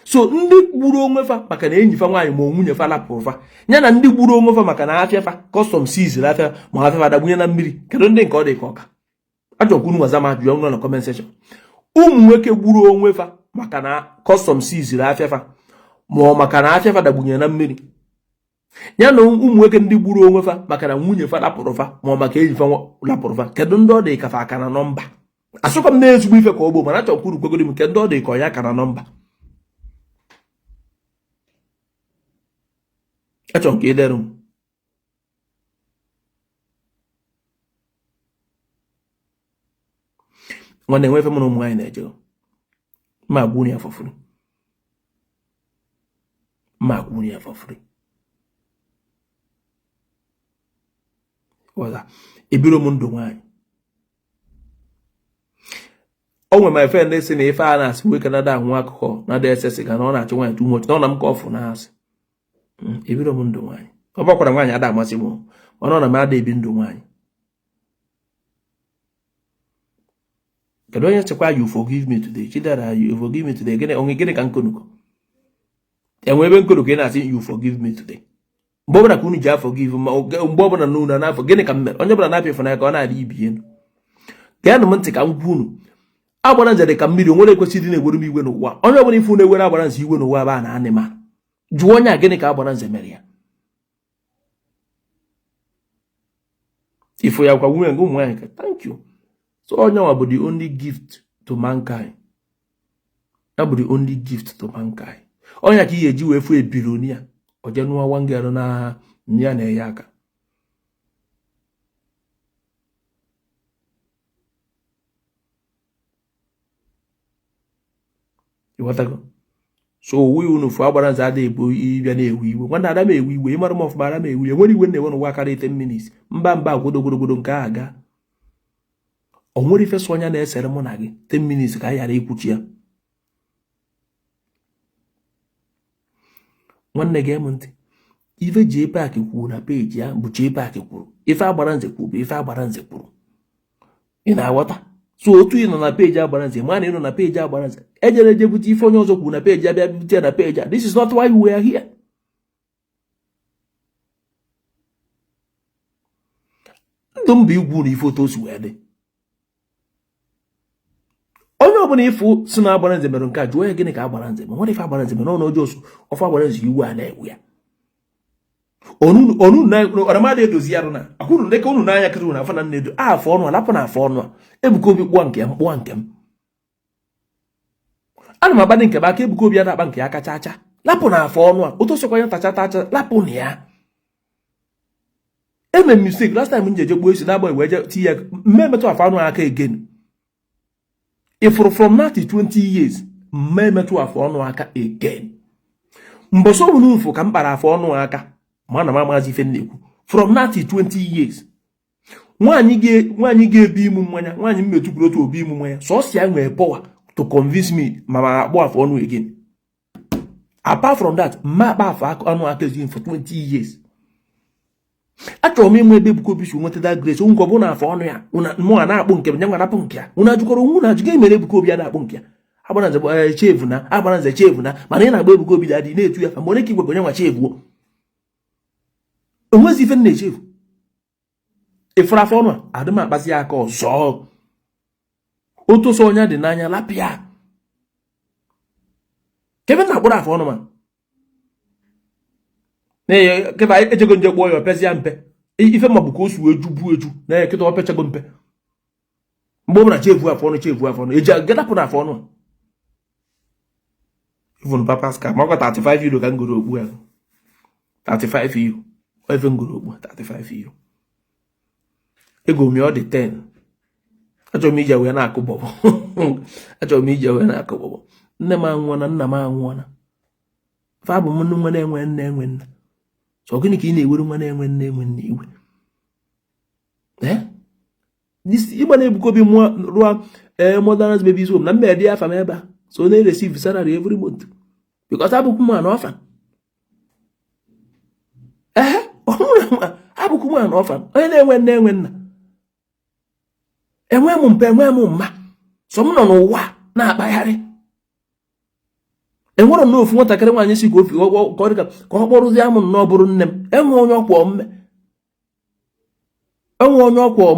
So ndị gburu onwe fa maka na enyi fa nwaanyị ma nwunye fa lapụrụ fa. Ya na ndị gburu onwe fa maka na afia fa custom seas afia ma afia fa dagbunye na mmiri. Kedu ndị nke ọ dị ka ọka? Ajọkwunu wazama ajụ ọnụ na comment section. Ụmụ nwoke gburu onwe fa maka na custom seas afia fa ma maka na afia fa dagbunye na mmiri. Ya na ụmụ nwoke ndị gburu onwe fa maka na nwunye fa lapụrụ fa ma maka enyi fa lapụrụ fa. Kedu ndị ọ dị ka fa aka na nọmba? Asụkwa m na-ezigbo ife ka ọ bụ mana achọkwuru kwegodi m kedu ndị ọ dị ka ọ ya aka na nọmba. Achọ ka edere m. Nwanne nwefe m na ụmụ nwaanyị na-eje ma gwunu ya for free. Ma gwunu ya for free. Wala ebiro m ndụ nwaanyị. Onwe my friend na-esi na ife a na-asị nwe Canada nwa akụkọ na DSS ga na ọ na-achọ nwaanyị too much na ọ na m ka ọfụ na asị. Ebiro m ndụ nwaanyị. Ọ bakwara nwaanyị ada amasị m. Ọ nọ na m ada ebi ndụ nwaanyị. Kedu onye chekwa you forgive me today? Chidera you forgive me today. Gịnị onwe gịnị ka nkonuko? Enwe ebe nkonuko ị na-asị you forgive me today. Mgbe ọbụla ka unu ji forgive ma mgbe ọbụla na unu na-afọ gịnị ka m mere? Onye ọbụla na-apịa ịfụnanya ka ọ na-adị ibi enu. Geenụ m ntị ka m gwa unu. Agbara nze dị ka mmiri onwere ekwesịrị na-ewere m iwe n'ụwa. Onye ọbụla ifu na-ewere agbara nze iwe n'ụwa ba na anịma. Jụọ onye a gịnị ka agbara nze mere ya? Ifo ya kwa nwunye ụmụ nwaanyị ka thank you. So onye nwa bụ the only gift to mankind. Ya bụ the only gift to mankind. Onye ka ihe eji wee fụ ebironia oje nụwa wangero na ya na-enye aka. Iwatago. So we unu fu agbara nza ada ebo ibia na ewu iwe. Nwanne ada m ewu iwe, ịmara m ọfụma ada m ewu iwe. Nwere iwe na-ewe n'ụwa karịa 10 minutes. Mba agwodogodogodo nke aga. O nwere ife so onya na-esere mụ na gị 10 minutes ka yara ikwuchi ya. Nwanne gị em ntị. Ife JPAC kwuru na page ya bụ JPAC kwuru. Ife agbara nze kwuru bụ ife agbara nze kwuru. Ị na-aghọta? So otu ị nọ na page agbara nze, ma na ị nọ na page agbara nze. Ejere bute ife onye ọzọ kwuru na page abịa bute na page. This is not why we are here. Ndụ m bụ igwu na ife otu o si wee dị. Onye ọbụla ifu si na agbara nze mere nke a jụọ ya gịnị ka agbara nze ma nwere ife agbara nze mere n'ọnụ ọjọọ osu ofe agbara nze iwu a na-ewu ya. Onu na ọramada edozi ya na akwụrụ dịka unu n'anya kịrị na afọ na nnedo afọ ọnụ alapụ na afọ ọnụ a Ebuka Obi kpụọ nke ya mkpụọ nke m. Ana m agbadị nke m aka Ebuka Obi ya na-akpa nke ya kacha acha lapụ na afọ ọnụ a otu sokwa ya tacha lapụ na ya. Eme mistake last time m jeje gbuo esi na-agba iwe je ti ya mmemetụ afọ ọnụ aka again. If from now to 20 years, mmemetụ afọ ọnụ aka again. Mboso munu mfu ka mkpara afọ ọnụ aka, mana mamazi ife nnekwu. From now to 20 years. Nwanyi ga-ebi imu mmanya, nwanyi mmetụkwuru otu obi imu mmanya. So si ya nwere power to convince me mama akpọ afọ ọnụ again. Apart from that, mma akpa afọ ọnụ aka again for 20 years. Achọrọ m ịmụ ebe Ebuka Obi si nweta that grace. Onwe bụ na afọ ọnụ ya, mụ a na-akpụ nke m, nye nwa nke ya. Unu ajụkọrọ onwe unu ajụga emere Ebuka Obi ya na-akpụ nke ya. Agbara nze chevu na, agbara nze chevu na, mana ị na-agba Ebuka Obi dị na-etu ya fa mgbe onye ka igwe bụ onye nwa chevuo. Onwezi ife na-echevu. Ifuru afọ ọnụ a, adịm akpasị ya aka ọzọ. Otu so onye dị n'anya lapịa. Kebe na-akpụrụ afọ ọnụ ma. Na keba ejego nje gbo yo pezi ya mpe ife mabu ko su eju bu eju na kito opechego mpe mgbe na chefu afọ eji gedapụ na afọ ọnụ even papa's car maka 35 euro ka ngoro okpu ya 35 euro even ngoro okpu 35 euro ego mi ọ dị 10 achọrọ m ije wee na-akụ bọbọ nne m anwụọna nna m anwụọna fa bụ m nwa na-enwe nne enwe nna so gịnị ka ị na-ewere nwa na-enwe nne enwe nna iwe ịgba na-Ebuka Obi rụọ Mother's Babies Home na mma dị afa m ebe a so na receive salary every month because abụkwu m an orphan abụkwu m an orphan onye na-enwe nne enwe nna enwe m mpe enwe m mma so m nọ n'ụwa na-akpagharị enwere n'ofu nwatakịrị nwaanyị si ka ofi ka ọ kpọrụzie m nnọọ bụrụ nne m enwe onye ọkwọ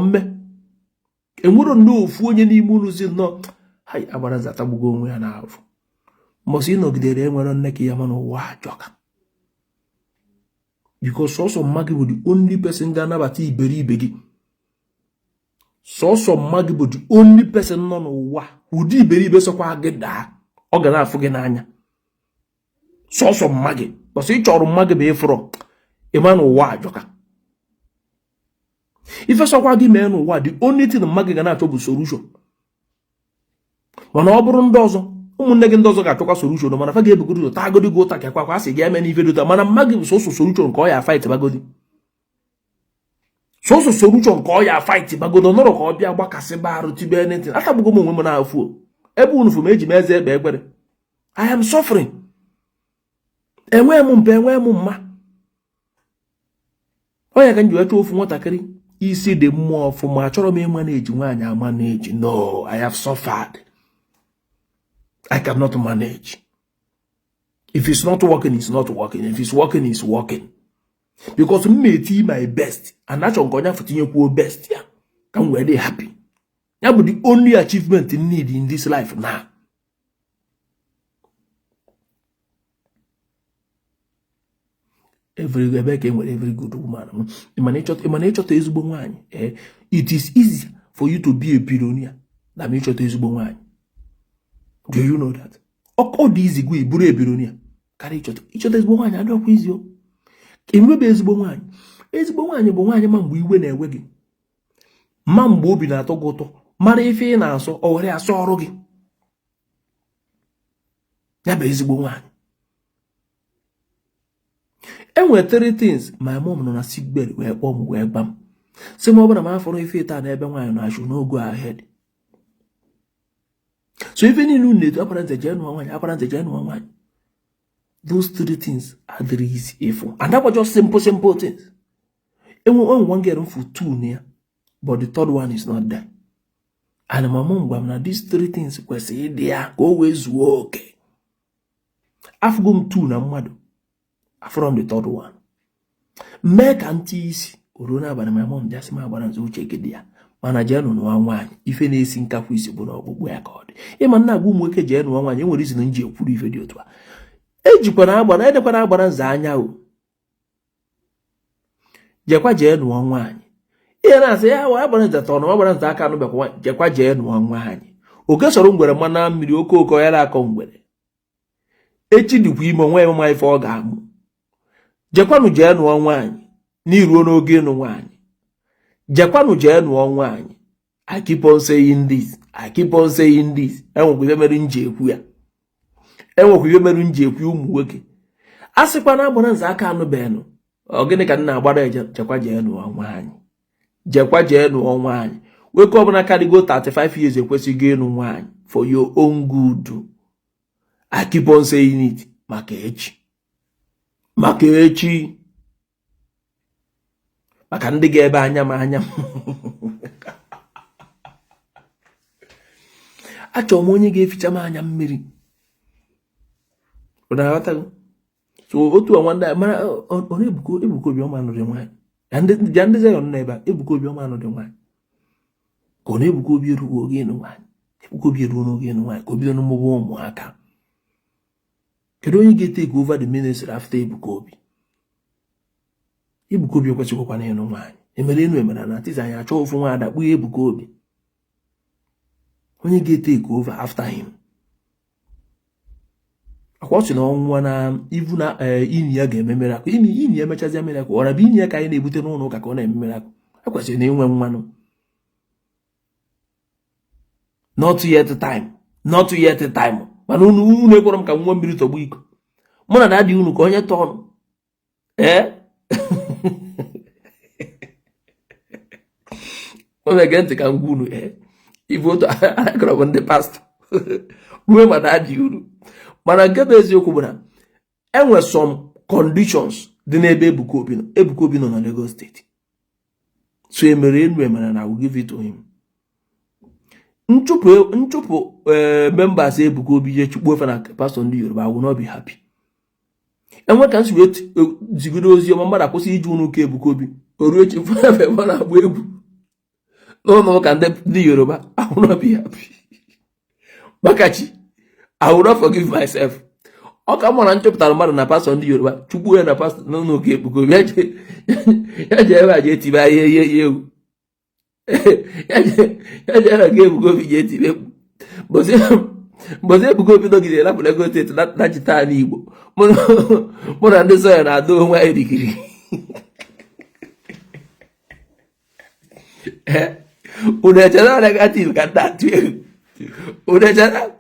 mme enwere n'ofu onye n'ime unu si nnọọ ha agbara zatagbugo onwe ya n'afọ mbọsị ịnọgidere enwere nne ka ya ma n'ụwa ajọka because sọsọ mma gị bụ the only person ga-anabata iberibe gị sọsọ mma gị bụ the only person nọ n'ụwa ụdị iberibe sọkwa gị daa ọ ga na-afụ gị n'anya sọsọ mma gị bọsị ị chọrọ mma gị bụ ịfụrọ ịma n'ụwa ajọka ife sọkwa gị mee n'ụwa the only thing mma gị ga na-achọ bụ solution mana ọ bụrụ ndị ọzọ ụmụnne gị ndị ọzọ ga-achọkwa solution mana fa ga-ebugoro ụzọ tagodi gị ụta ka kwa asị ga eme n'ife dota mana mma gị bụ sọsọ solution ka ọ ya fight bagodi sọsọ solution ka ọ ya fight bagodi nọrọ ka ọ bịa gbakasị barụ tibe anything atagbugo m onwe m n'afọ ebe unu fụ m eji m eze ekpe ekpere I am suffering enwe m mpe enwe m mma onye ka m ji weta ofu nwatakịrị isi dị mmụọ ọfụma achọrọ m ịma na-eji nwaanyị ama na-eji no I have suffered I cannot manage. If it's not working, it's not working. If it's working, it's working. Because me see my best. And that's on Konya for your best. Yeah. I'm really happy. That would be the only achievement you need in this life now. Every good woman. It is easy for you to be a billionaire than me to woman. Do you know that? All these go iburu ebironia. Carry each other's woman and not with you. In webes woman. Is woman bụ nwaanyị ma mgbe iwe na-ewe gị. Ma mgbe obi na-atọ gị ụtọ, mara ife ị na-asọ, o were asọ ọrụ gị. Ya bụ ezigbo nwaanyị. Enwe 3 things my mom nọ na sick bed wee kpọọ m wee gba m. Sị m ọ bụrụ ma afọrọ ife taa na ebe nwaanyị na-achụ no go ahead. So even in Unit, those 3 things are the easy for. And that was just simple things. And one get for 2 near, but the 3rd one is not there. And my mom, now these 3 things were say they are always work. I've gone 2 na mad. From the 3rd one. Make aunties, Urona, but my mom just my balance will check it there. Mana jenu nwa nwaanyị ife na-esi nkakwu isi bụ na ọgbụgbụ ya ka ọ dị ịma nna agwa ụmụ nwoke jenu nwa nwaanyị enwere izin nji ekwuru ife dị otu a ejikwana agbara edekwana agbara nza anya o jekwa jenu nwa nwaanyị ihe na-asị ya wa agbara nza tọrọ agbara nza aka anụ bekwa jekwa jenu nwa nwaanyị oke soro ngwere mana mmiri oke ya na-akọ ngwere echi dịkwa ime onwe ya ma ife ọ ga-amụ jekwanụ jenu nwa nwaanyị n'iruo n'oge ịnụ nwaanyị Jekwanu jenu nwaanyị. I keep on saying this. Enwekwu ife mere nji ekwu ya. Ụmụ nwoke. Asịkwa na agbara nza aka anụ benu. Ọ gịnị ka nna agbara jekwa jenu nwaanyị. Jekwa jenu nwaanyị. Nwoke ọbụla karịgo 35 years ekwesịghị ịnụ nwaanyị for your own good. I keep on saying it. Maka echi. Maka ndị ga-ebe anya m achọ m onye ga-eficha m anya mmiri so otu ọnwa ndị mara ọ Ebuka Obi ọma nọdụ nwaanyị ya ndị Zion nọ ebe a Ebuka Obi ọma nọdụ nwaanyị ka ọ na-Ebuka Obi erugo oge ịnụ nwaanyị Ebuka Obi erugo n'oge ịnụ nwaanyị ka o bido n'ụmụgbọ ụmụaka kedu onye ga-etake over the ministry after Ebuka Obi Ebuka Obi ekwesịghịkwa na ịnụ nwaanyị emere enu emere na atiza anyị achọ ofu nwa ada kpụọ Ebuka Obi onye ga-take over after him. Akwọchi na ọnwụwa na ivu na ini ya ga-eme miracle. Ini ya emechazi miracle. Ọra bụ ini ya ka anyị na-ebute n'ụlọ ụka ka ọ na-eme miracle. Ekwesịrị na inwe mmanụ. Not yet time. Not yet time. Mana unu ekwere m ka nwa mmiri tọgbu iko. Mụ na dadị unu ka onye tọọnụ. O na-ege ntị ka ngwa unu ivu otu akọrọ bụ ndị pastọ ruo ma dadị unu. Mana nke bụ eziokwu bụ na enwe some conditions dị n'ebe Ebuka Obi nọ. Ebuka Obi nọ na Lagos State. So emere emere na I will give it to him. Nchụpụ members Ebuka Obi je chukwu ofe na pastor ndị Yoruba, I will not be happy. Enwe ka nsi wee zigoro ozi ọma mmadụ akwụsị iji unu ka Ebuka Obi oruo echi ebe ọ na-agba egwu n'ụlọ ụka ndị Yoruba, I will not be happy. Makachi, I will not forgive myself. Ọ ka mụ na nchọpụtara mmadụ na pastor ndị Yoruba chukwu ya na pastor n'ụlọ ụka Ebuka Obi ya je ebe a je etibe ahịa egwu. Ya je ebe Ebuka Obi je etibe egwu. Mbozi Ebuka Obi nọgide lapụ Lagos State na chita anyị Igbo. Mụ na ndị soya na-ada onwe anyị dikiri. Unu echela negative ka ndị atụ egwu. Unu echela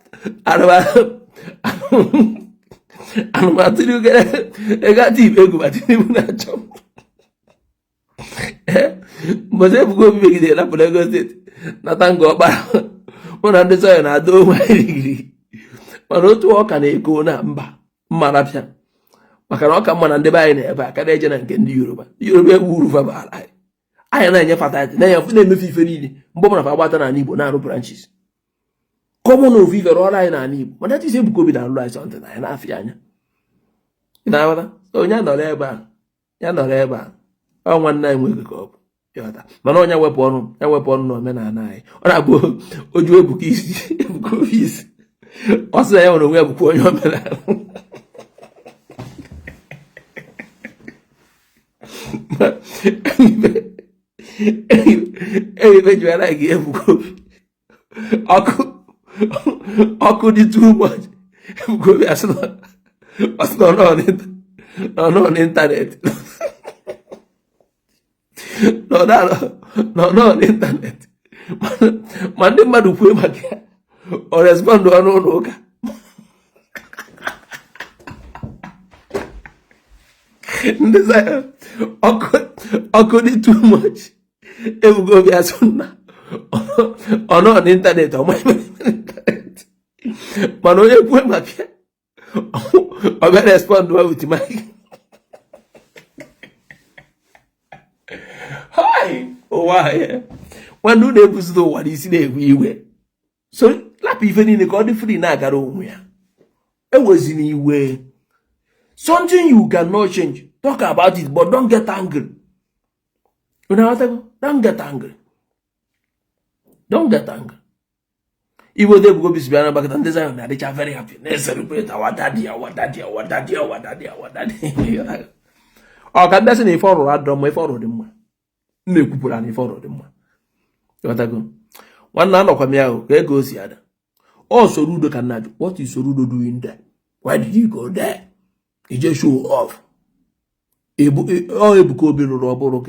anụmatụrụ ugere negative egwu ma Tinubu na-achọ. Mbozi Ebuka Obi megide lapụ Lagos State nata nga ọkpara. Mụ na ndị soya na-ada onwe anyị dikiri. Mana otu ọka na-eko na mba mmarapịa maka na ọka mma na ndị be anyị na-ebe a karịa eje na nke ndị Yoruba. Yoruba egwu uru fabara anyị na-enye fatati na-emefe ife niile mgbe ọbụla fa agbata n'ala Igbo na-arụ branches kọmụ na ofu ife rụọrọ anyị n'ala Igbo. Mana tisi Ebuka Obi na-alụ anyị sọntị na anyị na-afịa anya na-aghọta. Onye nọrọ ebe a ya nọrọ ebe a ọ nwanne anyị nwoke ka ọ bụ ịghọta. Mana onye wepụ ọnụ na omenala anyị ọ na-abụ oju Ebuka Obi isi ọ sị na ya nwere onwe ya bụkwa onye omenala. Ebe juara gị Ebuka Obi ọkụ dị too much. Ebuka Obi asị na nọ n'ịntanetị nọ n'ịntanetị ma ndị mmadụ kwue maka ya ọ respond ọnụ ụlọ ụka. Ndị Zion ọkụ dị too much. Ebuka Obi asụ na ọ nọ n'ịntanetị n'ịntanetị mana onye kwue maka ya ọ bịa respond with mic. Ụwa ya nwanne unu ebuzide ụwa n'isi na-ewe iwe. So lapụ ife niile ka ọ dị free na-agara onwe ya. Ewezina iwe. Something you cannot change. Talk about it, but don't get angry. You know what I mean? Don't get angry. Don't get angry. Even though Ebuka Obi is behind back and they are very happy. They celebrate our daddy. Oh, can that's in for a drum, my for them. No people and for them. What I go? One man of Kamia, where goes the other? Also, Rudo cannot. What is Rudo doing there? Why did you go there? He just show off. Ebuka Obi rụrụ ọ bụrụ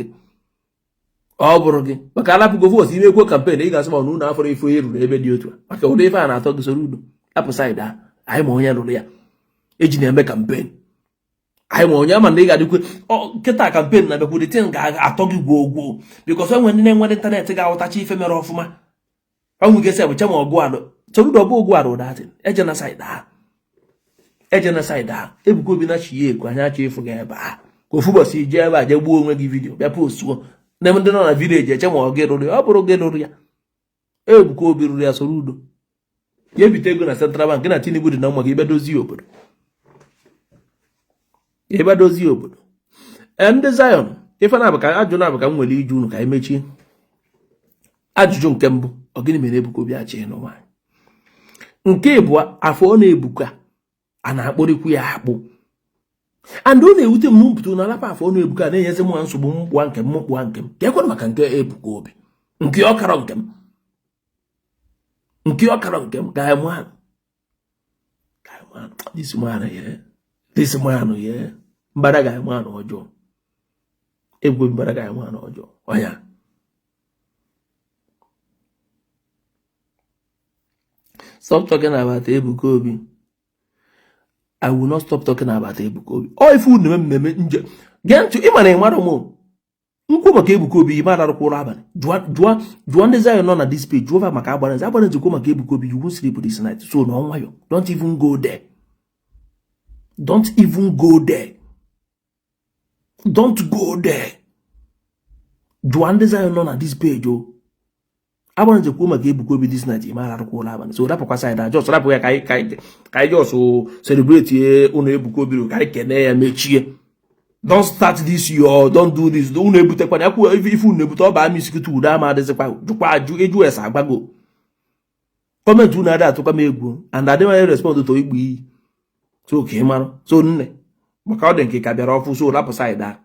gị maka alapụ go vote ime campaign ị ga-asị ma unu afọ ifo eruru ebe dị otu a maka ụdị ife a na-atọ gị soro udo apụ side a anyị ma onye rụrụ ya eji na-eme campaign anyị ma onye ama na ị ga-adịkwe nkịta campaign na bekwu dị ga-atọ gị gwogwo because enwe ndị na-enwe ịntanetị ga-aghọtacha ife mere ọfụma ọnwụ gị sị ma ọgụ adụ soro udo bụ ogwu adụ datin eje na side a Ebuka Obi na chi ya eku anya achọ ịfụ gị ebe a ofu ụbọchị ije ebe a je gbuo onwe gị vidio bịa postuo na ndị nọ na vileji eche ma ọ gị rụrụ ya ọ bụrụ gị rụrụ ya. Ebuka Obi rụrụ ya soro udo ya ebite ego na Central Bank na Tinubu dị na mma ka ebe dozie obodo ndị Zion ife na-abụ ka ajụ na-abụ ka m nwere iju unu ka anyị mechie ajụjụ nke mbụ ọ gịnị mere Ebuka Obi achị n'ụwa nke bụ afọ ọ na-ebuka a na-akpọrịkwu ya akpụ and ọ na-ewute m mpụtụ na alapa afọ ọnụ Ebuka na-enyezi m nsogbu mkpụa nke m ka ekwere maka nke Ebuka Obi nke ọkara nke m nke ọkara nke m guy man this man yeah mbara guy man ọjọọ egwu mbara guy man ọjọọ oya stop talking about Ebuka Obi. I will not stop talking about Ebuka Obi. Oh, if you remember, get to Imane Maromo. Nkuma Ebuka Obi, Imara Kuraban. Juan desire none at this page. Drova Macabanas. I wanted to come Ebuka Obi. You won't sleep this night. So no, why? Don't even go there. Don't even go there. Don't go there. Juan desire none at this page. Oh. I wanted to come Ebuka Obi this night. Imara Kuraban. So that's why I just rap where I just celebrate Ebuka Obi. I can make. Don't start this year. Don't do this. Don't able to if you never talk about music to that man. There's a bago. Comment to that to come ego, and I didn't respond to it. So okay, man. So nne. Makauden ke kabera ofu so rap aside that.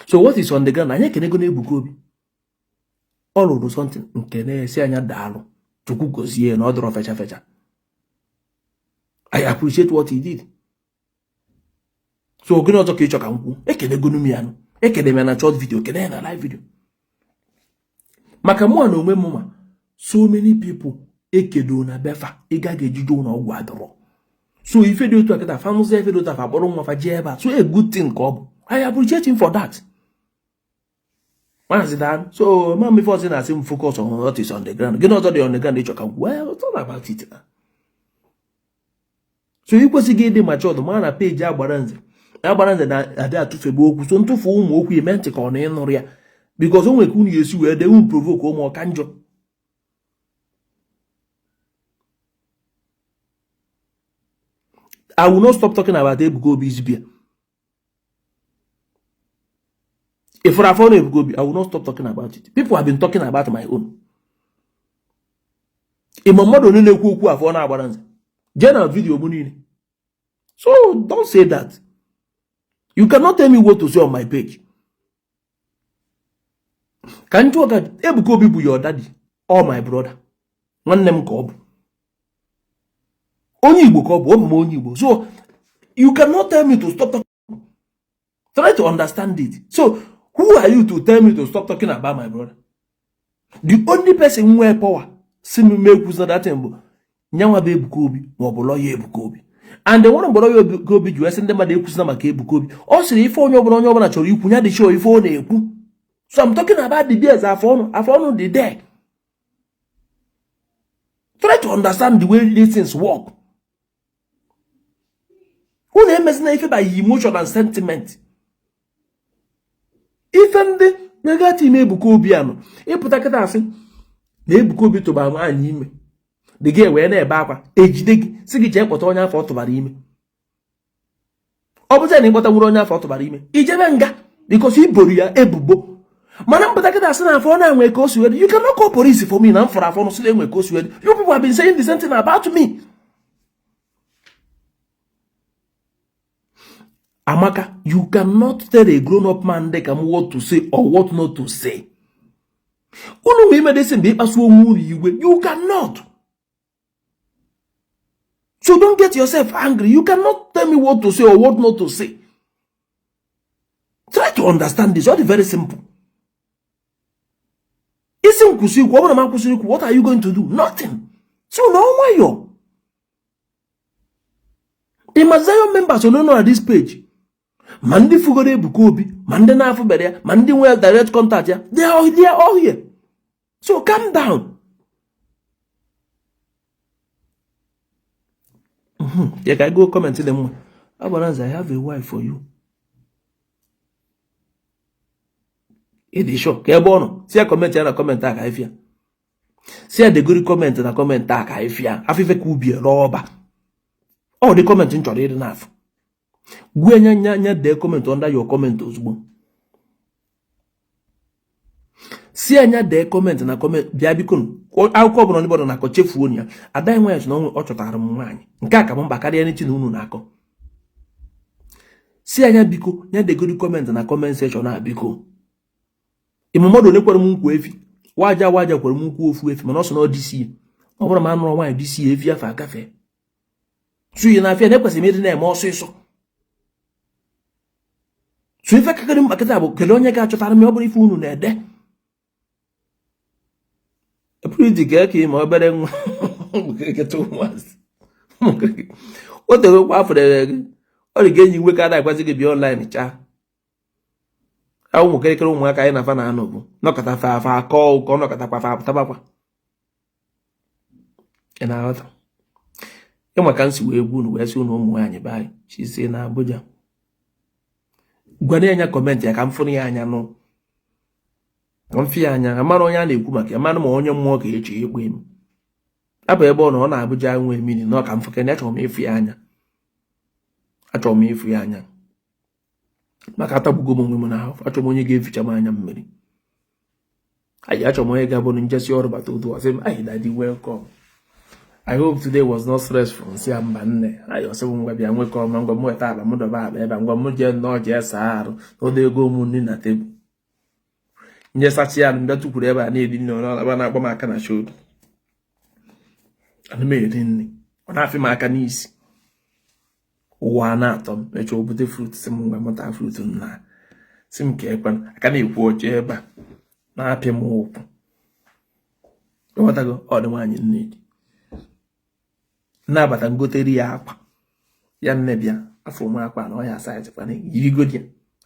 So what is on the ground? Anya kene go na Ebuka Obi. All of something. Nkene si anya dalo. Chukwu gozie na odro fecha. I appreciate what he did. So gonna talk each other. Ekene go numiano. Ekene me na short video. Ekene na live video. Makamu na ome mama. So many people ekedo na befa. Iga gejido na ogwa adoro. So if you do to aketa famous if you do to fa boro mo fa jeba. So a good thing kob. I appreciate him for that. Once done. So man before saying I say focus on what is on the ground. Get not on the ground each other. Well, it's all about it. So you kwesị gị dị mature ma na page agbaranze na ada atufebe okwu so ntufu ụmụ okwu eme ntị ka ọ na ịnụrụ ya because o nwere ka unu esi wee de unu provoke ụmụ ọka njọ. I will not stop talking about Ebuka Obi's beer. If I follow Ebuka Obi, I will not stop talking about it. People have been talking about my own. Imamado nene ekwu okwu afọ na agbaranze. General video money. So don't say that. You cannot tell me what to say on my page. Can you talk at Ebuka Obi bu your daddy or my brother? One name kob. Only Igbo kob, one more Igbo. So you cannot tell me to stop talking. Try to understand it. So who are you to tell me to stop talking about my brother? The only person who has power, see me make use of that temple. Nyawa be Ebuka Obi ma obolo ye Ebuka Obi and the one obolo ye Ebuka Obi ju ese ndema de ekwusina maka Ebuka Obi o siri ife onye obolo choro ikwu nya de show ife o na ekwu. So I'm talking about the days afonu the day. Try to understand the way these things work. Who na emezi na ife by emotion and sentiment. Ife ndị negative Ebuka Obi ano ịpụta kịta asị na Ebuka Obi tụba nwaanyị ime. The girl where na ebe akwa ejide gị si gị jee kpọta onye afọ tụbara ime. Ọ bụzi na ịkpọta nwere onye afọ tụbara ime ijebe nga because iboro ya ebubo mana mpụta kịta asị na afọ na nwe ka o si wede. You cannot call police for me na mfọrọ afọ no si enwe ka o si wede. You people have been saying the same thing about me. Amaka, you cannot tell a grown-up man like what to say or what not to say. You cannot. So don't get yourself angry. You cannot tell me what to say or what not to say. Try to understand this. It's very simple. What are you going to do? Nothing. So no why you. The Mazayo members who don't know at this page. Mandi Fugore Ebuka Obi, Mandi Nafuberia, Mandi well direct contact here. They are all here. So calm down. Yeah, I go comment to them. Abaranza, I have a wife for you. It is sure. Kebono. See a comment and a comment tag I fear. See a good comment and a comment tag I fear. I feel could be a robber. Oh, the comment in Jordan enough. Gwenya de comment under your comment as well. See anya de comment na comment bia bikon. Akwụkwọ bụ n'ọnịbọdụ na akọchefu onye ya. Ada enwe ya na ọ chọtara m nwaanyị. Nke a ka m bakarịa n'echi na unu na-akọ. Si anya biko nya de good comment na comment section na biko. ime mmadụ onye kwere m nkwa efi waja kwere m nkwa ofu efi mana ọ sọ na ọ dịsi ọ bụrụ ma anụrụ nwaanyị dịsi efi afọ agafe suyi na afịa na-ekwesịrị ịdị na-eme ọsịsọ so ife kakịrị mkpa kịta bụ kelee onye ga-achọtara m ọ bụrụ ife unu na-ede epụrụ ka eke ma obere nwa o tegokwa afọ gị ọ dị ga-enyi iwe ka na-agwazi gị bịa online chaa ụmụ kịrịkịrị ụmụaka anyị na-afa na anọ bụ nọkọta fa akọ ụkọ nọkọtakwa fa apụtabakwa ị na-aghọta ịma ka nsi wee gwu unu wee sị unu ụmụ nwaanyị be anyị chisi na Abuja gwana anya kọmentị ya ka m fụrụ ya anya nụ ka m fị ya anya amara onye a na-ekwu maka ya mara ma onye mmụọ ka echi ekpe m abụ ebe ọ na ọ na-Abuja nwee mmiri na ọ ka m fụkene achọrọ m ịfụ ya anya achọrọ m ịfụ ya anya maka atagbugo m onwe m n'ahụ achọrọ m onye ga-eficha m anya mmiri anyị achọrọ m onye ga-abụ njesi ọrụ bata otu ọsị m anyị daddy welcome I hope today was not stressful nsị ya mba nne anyị ọsị m ngwa bịa nwekọ ọma ngwa m weta ala m dọba ala ebe ngwa m jee nnọọ jee saa arụ n'ọdụ ego m nri na tebụl nye sachi ya mbịa tukwuru ebe a na-eri nri ọ na-agba m aka na shoulder ana m eri nri ọ na-afị m aka n'isi ụwa na-atọ m mechaa obute fruit si m ngwa mụta fruit m na si m ka ekwe aka na-ekwu oche ebe a na-apị m ụkwụ ịghọtago ọ dị nwaanyị nne dị na-abata ngotere ya akwa ya nne bịa afọ m akwa na ọ ya asa ejikwana yirigodi ya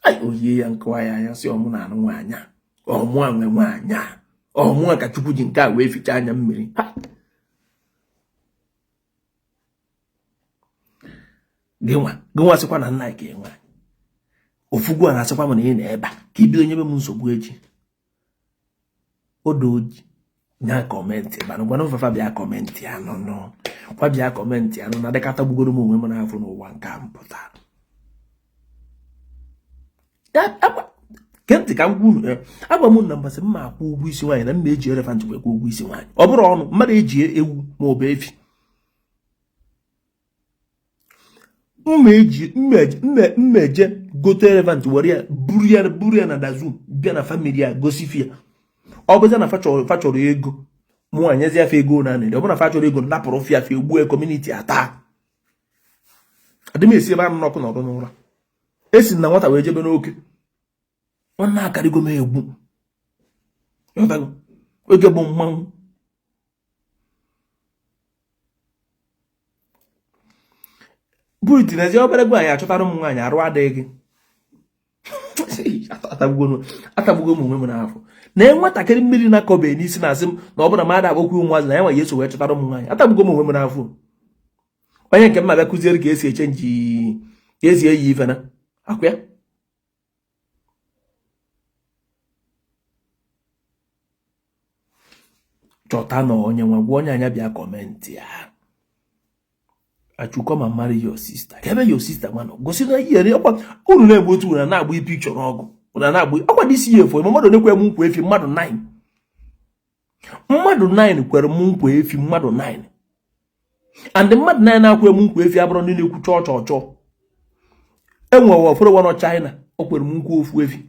anyị oyie ya nkụwa ya anya si ọmụ na anụ nwaanyị ọmụa nwe nwaanyị ọmụa ka Chukwu ji nke a wee ficha anya mmiri gịnwa sịkwa na nna gị nwaanyị ofugwu a na-asịkwa m na ị na-ebe ka ibido nyebe m nsogbu echi odo oji nya kọmentị mana gwana mfafa bịa kọmentị anọ nọ kwa bịa kọmentị anọ na dịkata gbugoro m onwe m n'afọ n'ụwa nke a mpụta kentị ka m gwuru agwa m na mbasị mma akwụ ụgwọ isi nwaanyị na mma eji elefant wee kwụ ụgwọ isi nwaanyị ọ bụrụ ọnụ mmadụ eji ewu ma ọ bụ efi mmeje gote elefant were ya buru ya na dazum bịa na famili ya gosifia ọ bụzi na fa chọrọ ego mụnwa nyezi afa ego na anị ọ bụ na fa chọrọ ego napụrụ fia afọ egbuo kọmuniti ata adị m esi ebe anụ n'ọkụ n'ọrụ n'ụra esi na nwata wee jebe n'oke nwanne akarịgo m egwu oge bụ mmanwụ buruti n'ezi obere gwa anyị achọtara ụmụ nwaanyị arụ adịghị atagbugo m onwe m n'afọ na nwatakịrị mmiri na-akọbe n'isi na-asị m na ọ bụrụ ma ada agbakwu ụmụazị na ya nwa yeso wee chọtara ụmụ nwaanyị atagbugo m onwe m n'afọ onye nke mma bịa kụziere ka esi eche nji ka esi eyi ife na akwa ya chọta na onye nwa gwa onye anya bịa kọmentị ya achụkọ ma marry your sister ka ebe your sister nwanọ gosi na iyere ọkwa unu na-egbu otu unu na-agba ipikchọ n'ọgụ unu na-agba ọkwa dị isi efo ma mmadụ na-ekwe m nkwa efi mmadụ 9 kwere m nkwa efi mmadụ 9 and mmadụ 9 na-akwe m nkwa efi abụrụ ndị na-ekwu chọọ enwe ofere nọ China o kwere m nkwa ofu efi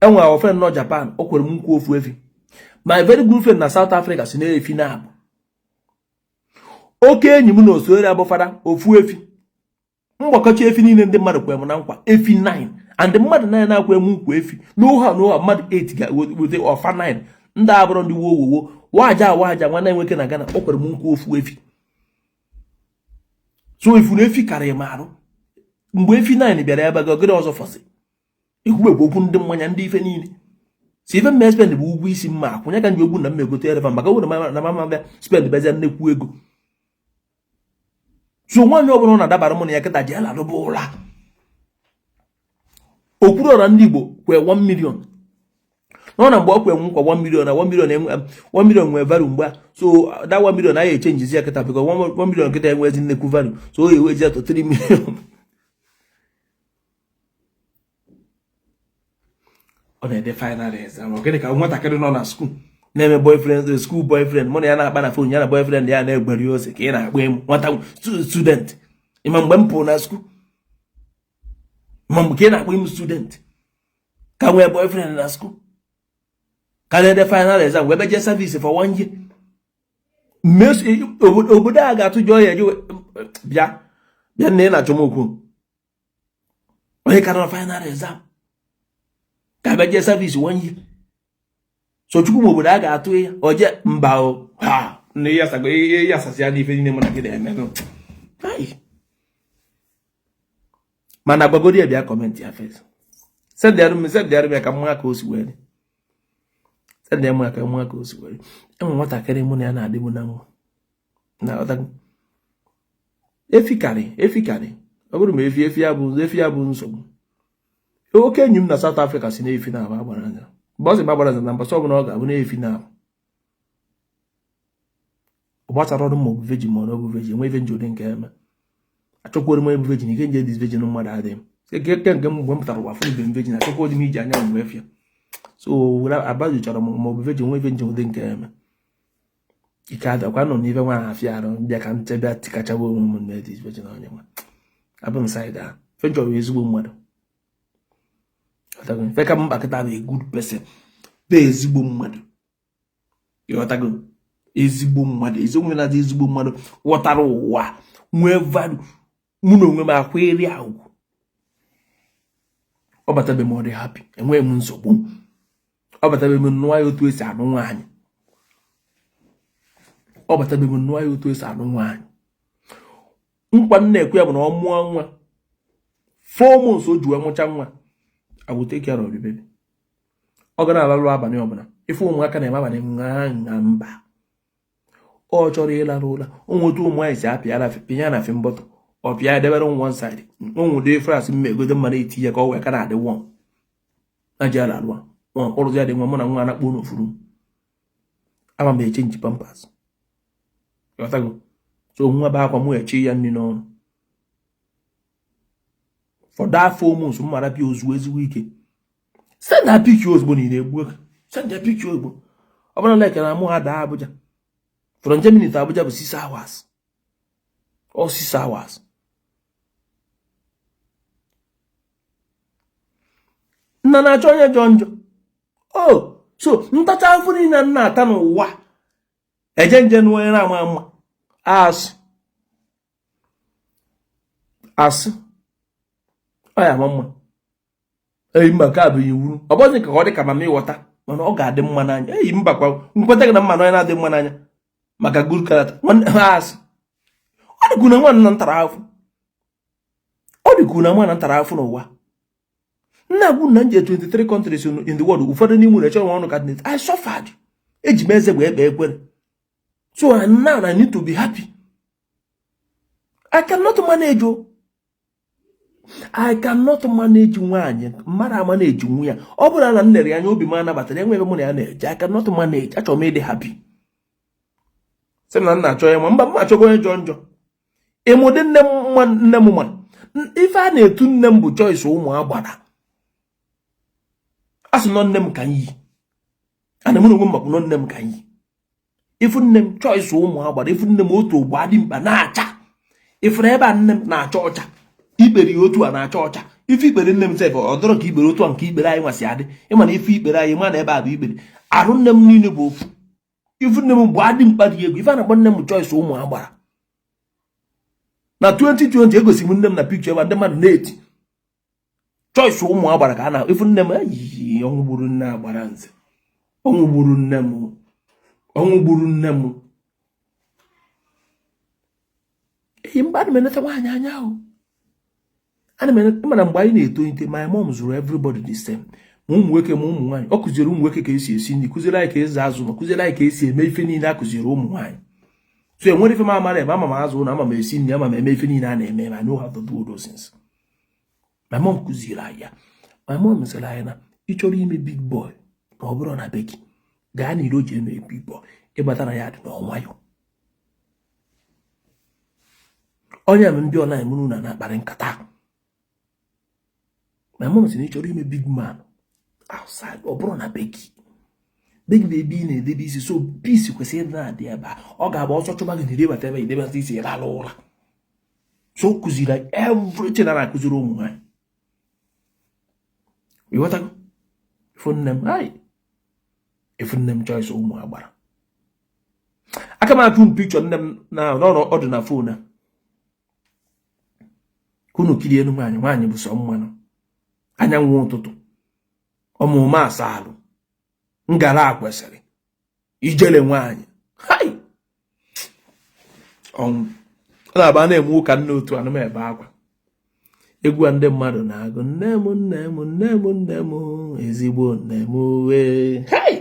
enwe ofere nọ Japan o kwere m nkwa ofu efi my very good friend na South Africa si na-efi na-abụ oke enyi m na osori abụfara ofu efi mgbakọcha efi niile ndị mmadụ kwere m na nkwa efi 9 and mmadụ 9 na-akwe m nkwa efi n'ụha mmadụ 8 ga-wete ọfa 9 ndị abụrụ ndị wowowo waja nwanne nwoke na Ghana o kwere m nkwa ofu efi so ifuru efi karịrị m arụ mgbe efi 9 bịara ebe gị ogede ọzọ fọsị ikwubekwa okwu ndị mmanya ndị ife niile si ife mma spend bụ ụgwọ isi mma akwụnye ka ndị ogbu na mmegote elefant maka nwere na mama bịa spend bezia nnekwu ego so nwaanyị ọbụla na-adabara mụ na ya kịta ji ala rụba ụra okwuru ọra ndị Igbo kwee 1 million nọ na mgbe ọ kwe nkwa 1 million na 1 million nwee value mgbe a so that 1 million anyị echenjizi ya kịta biko 1 million kịta enwezi nnekwu value so o eweji ya to 3 million ọ na-ede final exam ọ gịnị ka nwatakịrị nọ na school na-eme boyfriend school boyfriend mụ na ya na-akpa na phone ya na boyfriend ya na-egberi ose ka ị na-agba emu nwata student ịma mgbe m pụrụ na school ma mgbe ka ị na-akpa emu student ka nwee boyfriend na school Can the final exam we be service for 1 year. Mes obodo a ga-atụ joy eje bịa nne na chomokwu. Onye kara final exam. Ka be je service 1 year. So chukwu obodo a ga-atụ ya oje mba o ha nne ya sago ya asasi ya n'ife niile mụ na gị na-eme no. Mana gbagodi ya bịa comment ya first. Send there ka mma ka o si were. Send there ka mma ka o si were. Enwe nwatakịrị mụ na ya na-adị mụ na nwa. Na ọta efikari. Ọ bụrụ ma efi ya bụ nsogbu. Oke enyi m na South Africa si na efi na agbara anya. Boss gbara anya na mbasa ọ bụla ọ ga-abụ na efi na. Ọ gbasara ọrụ ma ọ bụ virgin ma ọ bụ virgin, nwe virgin ụdị nke eme. Achọkwara m ebu virgin, ike nje dis virgin mmadụ adị m. Nke mgbe m pụtara ụwa fụrụ ibe virgin, achọkwa dị m iji anya mgbe efia. So abajuchara ma ọ bụ virgin, nwe virgin ụdị nke eme. Ike adakwa nọ n'ife nwa afịa arụ bịa ka ntebe atikachawa onwe m na dis virgin onye nwa. Abụ m side a. Fenchọ bụ ezigbo mmadụ. Feka m bakịta bụ a good person. Be ezigbo mmadụ. Ịghọtago? Ezigbo mmadụ. Ezigbo na ezigbo mmadụ ghọtara ụwa. Nwee value. Mụ na onwe m akwa eri ahụ. Ọ batabe m ọ dị happy. Enweghị m nsogbu. Ọ batabe m nnụọ ya otu esi anụ nwaanyị. Ọ batabe m nnụọ ya otu esi anụ nwaanyị. Nkwa m na-ekwe ya bụ na ọ mụọ nwa 4 months o ji wee mụcha nwa. I will take care of the baby. Ọ ga na-alalụ abalị ọbụla. Ife ụmụaka na-eme abalị nga mba. Ọ chọrọ ịlara ụla. O nwetu ụmụ anyị si apịa na fimbọtụ. Ọ pịa debere one side. O nwude frasị mmegode mmanụ eti ya ka ọ wee ka na-adị wọn. Na ji ala alụa. Nwa ọrụzi ya dị nwa mụ na nwa na-akpọ n'ofuru. Ama m echenji pampers. Ghọtago? So nwa ba akwa mụ eche ya nri n'ọnụ. For that 4 months, mara bi ozu ezigbo ike. Send that picture ozugbo ni na-egbu aka. Send that picture ozugbo. Ọ bụrụ like na mụ ada Abuja. From Germany to Abuja bụ 6 hours. All 6 hours. Nna na-achọ onye jọ. Oh, so ntacha afọ niile nna ata n'ụwa. Eje nje n'onye na-ama mma. Asị. Ya mama. Mba ka bụ iwu. Ọ bụghị ka ọ dị ka mama ịghọta, mana ọ ga-adị mma n'anya. Mba kwa nkweta gị na mma na na-adị mma n'anya maka good character. Asị. Ọ dịkwu na nwa na ntara afụ. Ọ dịkwu na nwa na ntara afụ n'ụwa. Nna bụ na nje 23 countries in the world. Ụfọdụ n'ime unu echọrọ ọnụ cabinet. I suffered. Eji m eze wee kpee ekwere. So now I need to be happy. I cannot manage nwaanyị. Mara manage nwa ya. Ọ bụrụ na nnere anya obi m anabatara enweghị mụ na ya na-eje. I cannot manage. Achọrọ m ịdị happy. Sị na nna achọ ya ma mba m achọgo onye njọ. Ịmụdị nne m ma. Ife a na-etu nne m bụ choice ụmụ agbara. Asị nọ nne m ka nyi. Ana m na onwe m makwu nọ nne m ka nyi. Ifu nne m choice ụmụ agbara. Ifu nne m otu ogbo adị mkpa na-acha. Ifuru ebe a nne m na-acha ọcha. Ikpere ya otu a na-acha ọcha. Ife ikpere nne m sef ọ dọrọ ka ikpere otu a nke ikpere anyị nwasị adị. Ịma na ife ikpere anyị ma na ebe a bụ ikpere. Arụ nne m niile bụ ofu. Ifu nne m bụ adị mkpa dị egwu. Ife a na-akpọ nne m choice ụmụ agbara. Na 2020 egosi m nne m na picture ebe ndị mmadụ na-eti. Choice ụmụ agbara ka a na ifu nne m ayi ọnwụ gburu nne agbara nze. Ọnwụ gburu nne m. Ọnwụ gburu nne m. Mba ana m eneta nwaanyị anya ahụ. Ana m eneta mana mgbe anyị na-eto my mom zụrụ everybody the same. Ma ụmụ nwoke ma ụmụ nwaanyị. Ọ kụziere ụmụ nwoke ka esi esi nri, kụziere anyị ka esi azụ, ma kụziere anyị ka esi eme ife niile a kụziere ụmụ nwaanyị. So enwere ife m amara ebe ama m azụ na ama m esi nri, ama m eme ife niile a na-eme. I know how to do those things. My mom kụziere anyị ya. My mom sịrị anyị na ị chọrọ ime big boy na ọ bụrụ na be gị gaa n'iro ji eme big boy ịbatara ya dị n'ọnwayọ. Onye m ndị ọla emuru na na-akparị nkata. My mom sị na ị chọrọ ime big man outside ọ bụrụ na be gị. Big baby na-edebe isi so peace kwesịrị na-adị ebe a. Ọ ga-agba ọsọ chọba gị na-edebata ebe idebata isi ịlala ụra. So kụziri everything a na-akụziri ụmụ nwaanyị. Ịghọtago? Ifu nne m, efu nne m choice ụmụ agbara aka m atụ picture nne m na ọ dị na phone kunu kirie enu nwaanyị bụ sọ mmanụ anyanwụ ụtụtụ ọmụma asalụ ngara akwesịrị ijele nwaanyị hai ọ na-aba na-eme ụka nne otu anụ m ebe akwa egwu a ndị mmadụ na-agụ nne m ezigbo nne m wee hai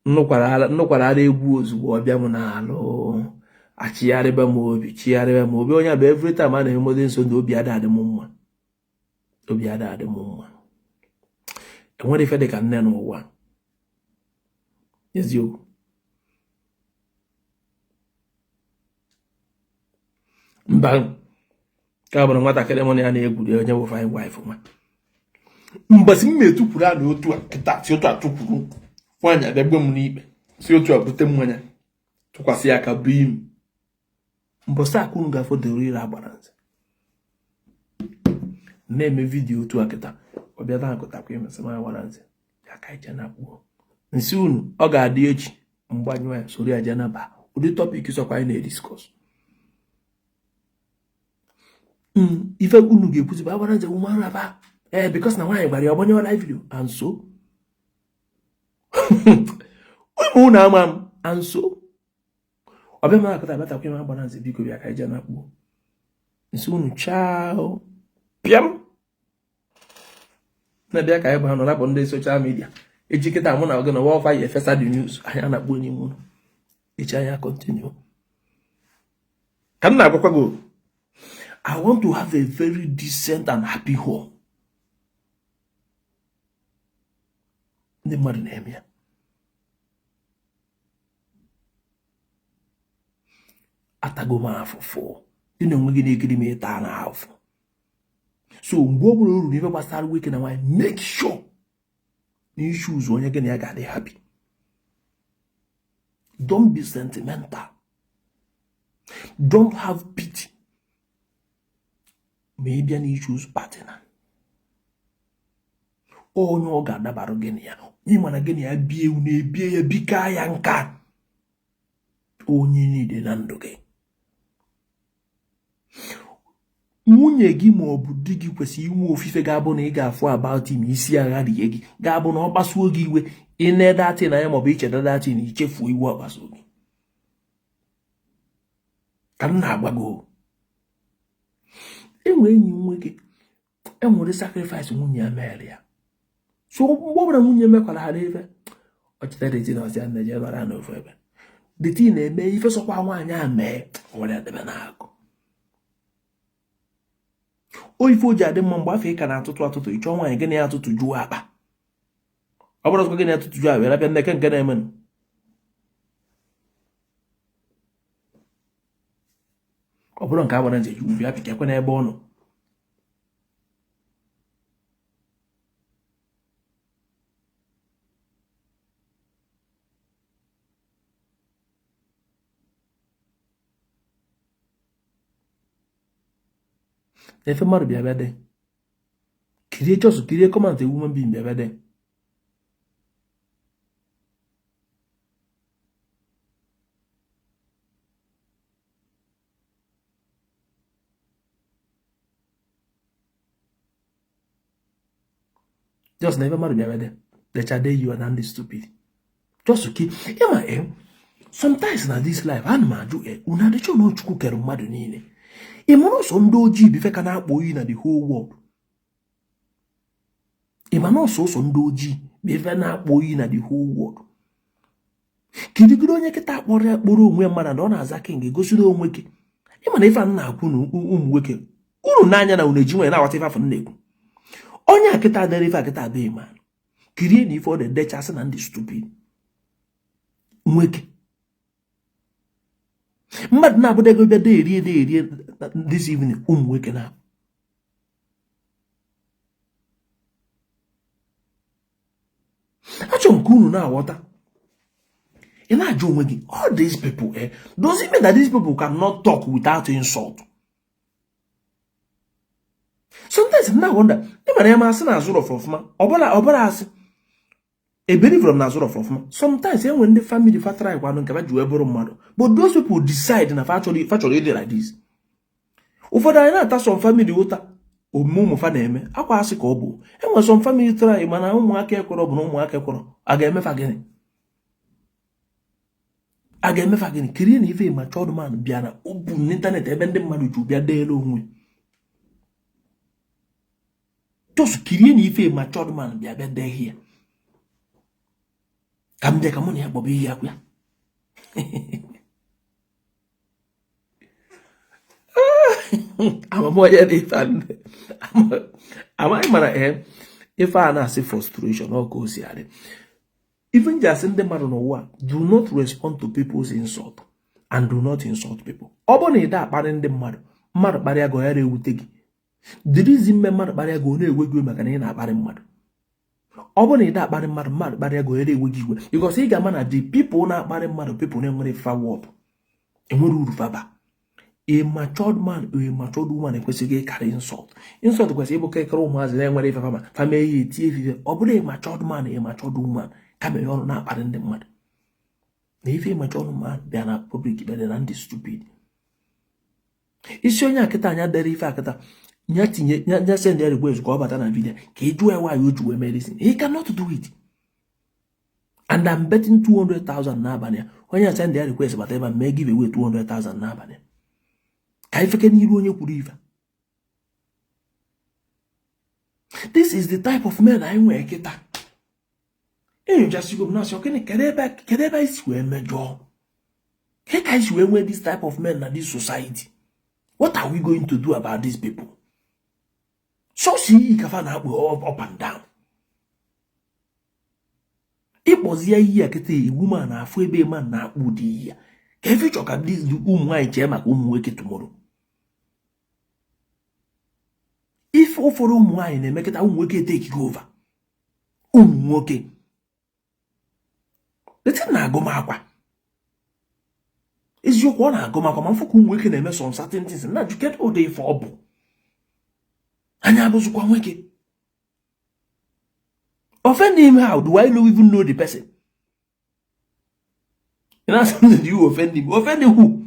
nnụkwara ara egwu ozugbo ọbịa m na-alụ achịgharịba m obi onye bụ every time a na-emode nso ndị obi ada adị m mma enwere ife dị ka nne n'ụwa eziokwu mba ka bụrụ nwatakịrị m na ya na-egwuri onye bụ fine wife nwa mbọsị m metụpụrụ a na otu a kịta si otu a tụpụrụ nwaanyị abịagbe m n'ikpe si otu a bute mmanya tụkwasị aka bụ im mbọsị akụrụ gafodoro ire agbara nze na-eme vidiyo otu a kịta ọbịa na akụtakwa imesị ma agbara nze ya ka ije na kpuo nsị unu ọ ga-adị echi mgbanyụ ya soro ya jenaba ụdị tọpik sọkwa anyị na-ediskọs ife unu ga-ekwuzi bụ agbara nze woman raba because na nwaanyị gbara ya ọgbanye ọla vidio anso ụmụ unu ama m anso ọbịa ma akụta abatakwa ime agbara nze biko bịa ka ije na kpuo nsị unu chao pịam na-abịa ka anyị bụ ha nọ lapụ ndị soshal midia eji kịta mụ na oge na wafa ya efesa dị news anyị na-akpọ onye mụ echi anya continue ka m na-agwakwa gị I want to have a very decent and happy home. Ndị mmadụ na-eme ya atago m afụfụ dị na onwe gị na-ekiri m ịta na afụ so mgbe ọ bụla o ruru ife gbasara nwoke na nwaanyị make sure na issues onye gị na ya ga-adị happy. Don't be sentimental. Don't have pity. Maybe an issues partner. Onye ọ ga-adabara gị na ya ịma gị na ya bie ewu na-ebie ya bika ya nka onye niile na ndụ gị. Nwunye gị ma ọ bụ di gị kwesịrị inwe ofufe ga-abụ na ị ga-afụ about him isi agha rie gị ga-abụ na ọ kpasuo gị iwe ine dati na ya maọbụ icheta dati na ichefuo iwe ọkpaso gị. Ka m na-agbago enwe enyi nwe gị enwere sacrifice nwunye ya mere ya so mgbe ọbụla nwunye mekwara ha n'ife ọ chetara eti na ọsịa nne je bara n'ofu ebe deti na-eme ife sọkwa nwaanyị a mee nwere edebe na-agụ o ife o ji adị mma mgbe afọ ịka na-atụtụ ịchọ nwaanyị gị na ya atụtụ juo akpa ọ bụrụ ọzọ gị na atụtụ juo akpa bịa nneke nke na-emenụ ọ bụrụ nke agbara nze ju bịa pikekwe n'ebe ọ nọ efe mmadụ bịa bịa dị kirie chọsụ kirie kọmant woman being bịa bịa dị just na efe mmadụ bịa bịa dị lechade you and ndị stupid just ki ịma sometimes na this life ana m ajụ unu adịchọ na Chukwu kere mmadụ niile ịmana ọsọ ndị ojii bife ka na-akpọ oyi na the whole world. Ịmana ọsọ ndị ojii bife na-akpọ oyi na the whole world. Kirigiri onye kịta akpọrọ onwe mmadụ na ọ na-aza king egosiri onwe gị. Ịmana ife a na-akwụ na ụmụ nwoke uru n'anya na unu eji nwere na-aghọta ife afọ na-ekwu. Onye akịta dere ife akịta adịghị ma kirie na ife ọ na-edechasị na ndị stupid nwoke mmadụ na-abụdego bịa deerie this evening ụmụ nwoke na achọ nke unu na-aghọta ị na-ajụ onwe gị all these people does it mean that these people cannot talk without insult? Sometimes na wonder ị mara ya masị na azụrụ ọfụma ọbara asị a believe from Nazor of sometimes when the family father one can do every mother. But those people decide and factually like this. Ufọdụ anyị na-ata some family ụta omume ụmụfa na-eme akwa asị ka ọ bụ enwe some family try mana ụmụaka ekworo bụ na ụmụaka ekworo a ga-emefa gịnị kirie na ife ma chọdụ man bịa na obu n'ịntanetị ebe ndị mmadụ ju bịa deela onwe just kirie na ife ma chọdụ man bịa dee ihe ka m bịa ka mụ na ya gbọba ihe akwa amamoya dị fan amaghị mara ife a na-asị frustration ọ ka o si adị even just ndị mmadụ n'ụwa do not respond to people's insult and do not insult people. Ọ bụ na ị da akparị ndị mmadụ kparịa gị ya ewute gị dịrịzi mme mmadụ kparịa gị na-ewe gị maka na ị na-akparị mmadụ. Ọ bụ na ị da akparị mmadụ kparịa gị ya na-ewe gị iwe because ị ga-ama na the people na-akparị mmadụ people na-enwere fawọp enwere uru faba. A matured man or a matured woman ekwesịghị ịkarị insult. Insult kwesịrị ịbụ kekere ụmụazị na-enwere ife fama fama ihe eti efife. Ọ bụrụ a matured man a matured woman kama ọnụ na-akparị ndị mmadụ na ife matured man bịa na public bịa na ndị stupid. Isi onye akịta anya dere ife akịta nya tinye nya send ya request ka ọ bata na video ka ị jụọ why o ji wee medicine. He cannot do it. And I'm betting 200,000 n'abalị. Onye send ya request bata ebe mee give away 200,000 n'abalị. This is the type of men I wear. You just go now, okay, Kedeba is where major. Hey guys, we this type of men in this society. What are we going to do about these people? So see, Kafana up and down. It was here, a woman, a free man, na woody. If you talk at this, why Jema wake tomorrow. If for wine and make it wake take you over. Woke. Let's not go makwa. Is your one go makwa for whom waking a mess on certain things and not you get all day for obu. And I was one wake. Offend him how? Do I even know the person? And that's something you offend him. Offend him who?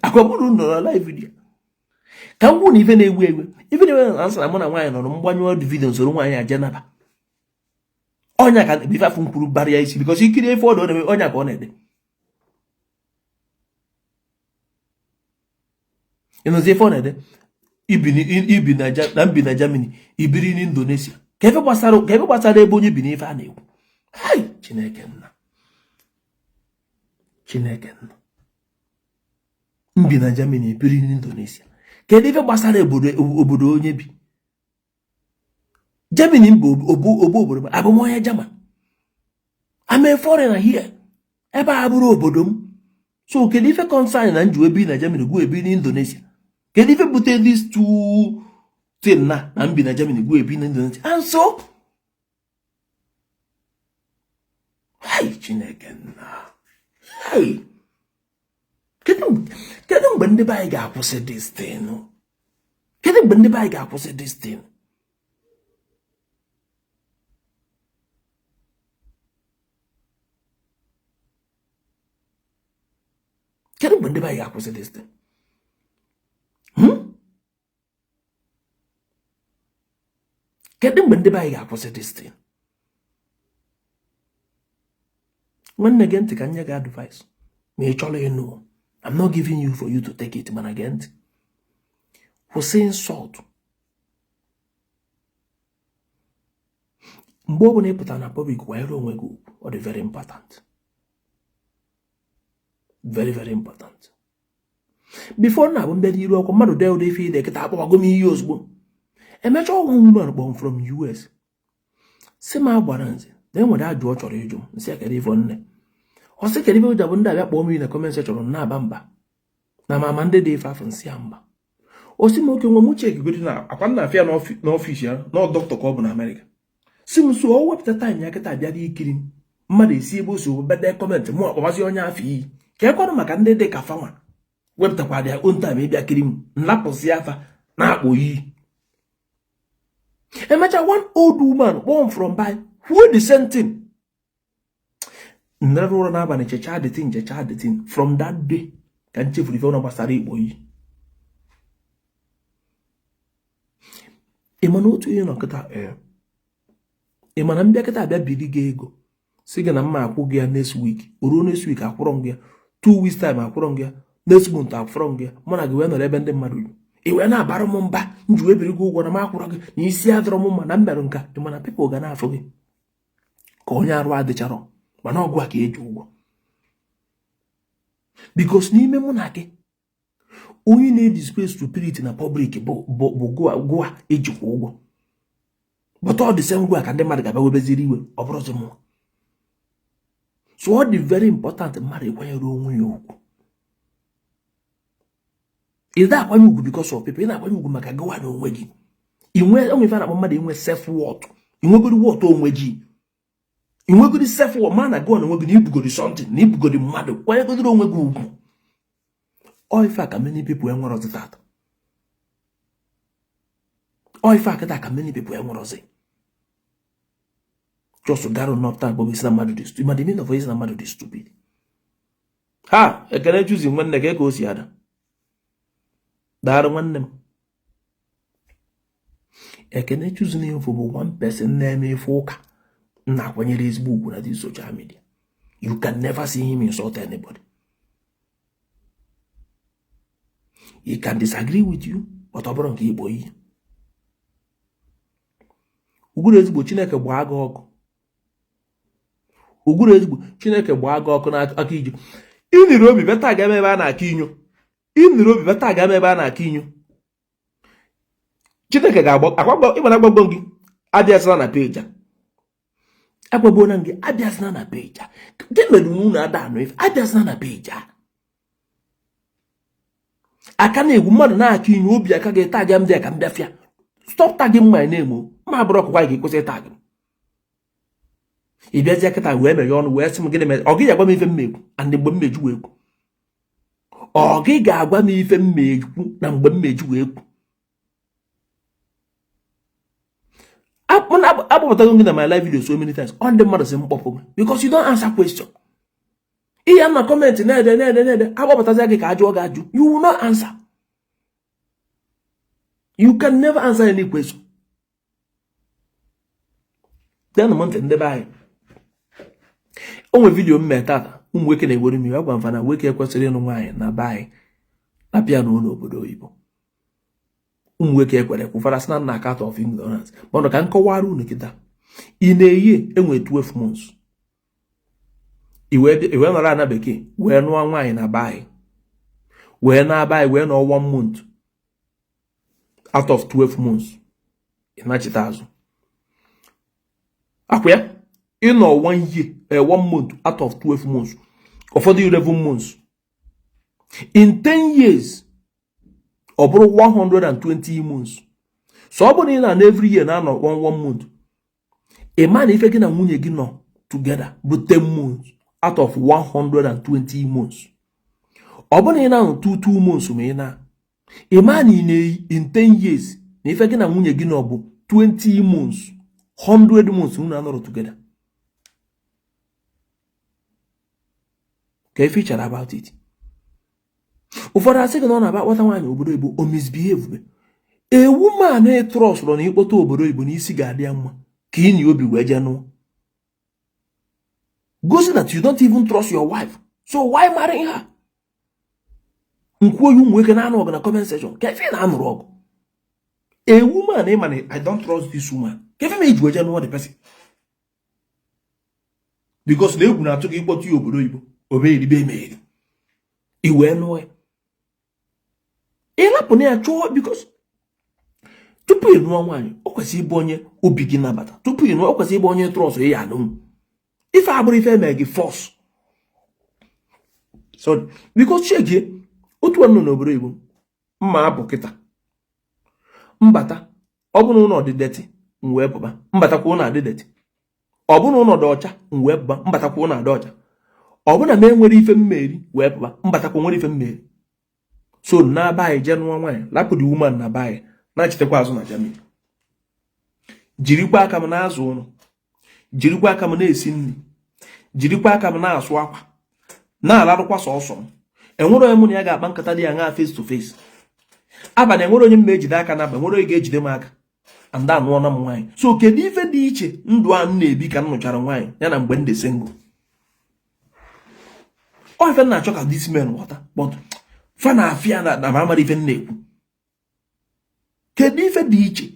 I don't know live video. Can one even a way? Even if I answer, I'm on a wine on one word videos or one agenda. Onya can be from Kuru barrier because he can't afford on the Onya bonnet. You know, they found Ibina Germany, Ibin Indonesia. Kevin was a bony beneath a name. Hi, Chineken. Mbina Germany, biri Indonesia. Kedive basare obodo onye bi. Germany obodo abomoya German. I'm a foreigner here. Eba aburu obodo m. So kedive concern na nju ebi na Germany go ebi Indonesia. Kedive bute these two thing na mbina Germany go ebi Indonesia. And so hi Chineke na. Hey, get them bend the bag up was this thing. Get them bend the bag up was this thing. Get them bend the bag up was this thing. Get them bend the bag up was this thing. When again, take any advice. May you know, I'm not giving you for you to take it, man. Again, for saying salt. Mbobone put on a public wire or the very important. Very, very important. Before now, when you look at Mado Del, they feel they get up or go me use boom. A major woman born from US. Sema Baranzi. Then when I do what you do, say I even. Or say can even jabunda that bomb in the comment section on Nabamba. Na mamande de fa from Siamba. Or simoke one much good now. Upon the fear no official, no Dr. Cobb in America. Sim so all up the time yaketa daddy killing. Muddy seeable so but they comment more was your yafi. Kakon Macande de Cafama. Wept about their own time, maybe a killing. Naples Yafa. Na we. Imagine one old woman born from by Who the same thing? Never run up and checha the thing. From that day, can chief with phone basari boy. Imano to you no kata Imanambia kata abia bidige ego. Sige na mma akwụgị next week. Uru next week akwụrọ gị 2 weeks time akwụrọ gị next month akwụrọ gị mụ na gị wee nọrọ ebe ndị mmadụ iwe na-abara m mba nju ebiri gị ụgwọ na m akwụrọ gị na isi adọrọ m mma na mmerụ nka mana people ga na-afụ gị ka onye arụ adịchara mana ọgụ a ka eji ụgwọ because n'ime mụ na gị onye na-edisplay stupidity na public bụ gụa ejikwa ụgwọ but all the same gụa ka ndị mmadụ ga-abịa webeziri iwe ọ bụrụzi mụ. So what is very important mmadụ ịkwanyere onwe ya ugwu. Is that akwanye ugwu because of people? Ị na-akwanye ugwu maka gụwa na onwe gị. Onwe ife na mmadụ inwe self-worth. Inwegodi worth onwe gị. Inwegodi self-worth ma na gụwa na onwe gị na ibugodi something na ibugodi mmadụ kwanyegodiri onwe gị ugwu. All ife ka many people enwere ọzọ that. All ife ka many people enwere ọzọ. Just to gather enough time, but we see madu this. You might mean of is madu this stupid. Ha! I can't choose when the gecko goes yada. That one them. I can't choose name for one person name folk. Now when you read book on this social media, you can never see him insult anybody. He can disagree with you, but Oboron ki boy. Uguru ezigbo Chineke gba aga ọgụ. Uguru ezigbo Chineke gba aga ọkụ n'aka iju. Iniri obi beta aga ebe a na-aka inyo. Iniri obi beta aga ebe a na-aka inyo. Chineke ga-agba akwagbo ịgbana agbagbo gị abịasịna na page a. Agbagbo na gị abịasịna na page a. Demelu n'unu ada anụ ife abịasịna na page a. Aka na-egwu mmadụ na-aka inyo obi aka ga tag m dị ka mbịafịa. Stop tagging my name. Ma bro kwa gị kwụsị tag. Ị bịazi akịta wee mere ọnụ wee sị m gịnị mere ọ gị ga-agwa m ife mmegwu and mgbe mmeju wee kwu. Ọ gị ga-agwa m ife mmegwu na mgbe mmeju wee kwu. Abụpụtago gị na my live video so many times on the mmadụ si mkpọpụ because you don't answer question. Ihe na comment na-ede agbapụtazi gị ka ajụọ gị ajụ you will not answer. You can never answer any question. Then a month in the bay. Onwe video mmetata ụmụ nwoke na-ewere m agwa mfana nwoke ekwesịrị ịnụ nwaanyị na bay na piano n'obodo oyibo. Ụmụ nwoke ekwere kwufara sị na nna cat of ignorance. Mana ka nkọwara unu kịta ị na-eyi enwe 12 months. Iwe nọrọ na bekee wee nụọ nwaanyị na bay. Wee na bay wee nọ 1 month. Out of 12 months. Ịnachite azụ. Akwya? In 1 year, 1 month out of 12 months. Or for the 11 months. In 10 years, about 120 months. So in every year now 1 month. A man if again and munye gino together, but 10 months out of 120 months. Obon now 2 months na. A man in 10 years, if again and munye gino 20 months. 100 months we are together. Can you feature about it? Ụfọdụ asị gị na about what nwaanyị obodo Igbo o misbehave. A woman a trust run ikpọta obodo Igbo n'isi ga-adị ya mma ka ị na obi wee je nụ. Goes that you don't even trust your wife. So why marry her? Nkwu oyi ụmụ nwoke na-anụ ọgụ na comment section. Ka ife na-anụrụ ọgụ. A woman I don't trust this woman. Give me age know the person. Because they will not talk about you obey the baby. It will know it. Because to put in one, Okwasi Bonye, who begin about to put in Okwasi Bonye trust. If I believe I make force. So, because check here, what one no brave ma boketa. Mbata, obu no the dirty. Mwe pụba mbatakwa na adịdeti ọ bụ na ọnọdụ ọcha mwe pụba mbatakwa na adị ọcha ọ bụ na me nwere ife mmeri wee pụba mbatakwa nwere ife mmeri so na baị je nụọ nwaanyị lapụ the woman na baị na chitekwa azụ na Germany jirikwa aka m na azụ ụnụ jirikwa aka m na-esi nri, jirikwa aka m na-asụ akwa, na-alarụkwa sọsọ m. Enwere onye mụ na ya ga-akpa nkata dị ya nga face to face. Abalị enwere onye m ejide aka n'abalị, enwere onye ga-ejide m aka, and anụọna m nwaanyị. So kedu ife dị iche ndụ a m na-ebi ka m nụchara nwaanyị ya na mgbe m dị single? Ọ ife na-achọ ka this man ghọta, but fa na afịa na ma amara ife m na-ekwu. Kedu ife dị iche?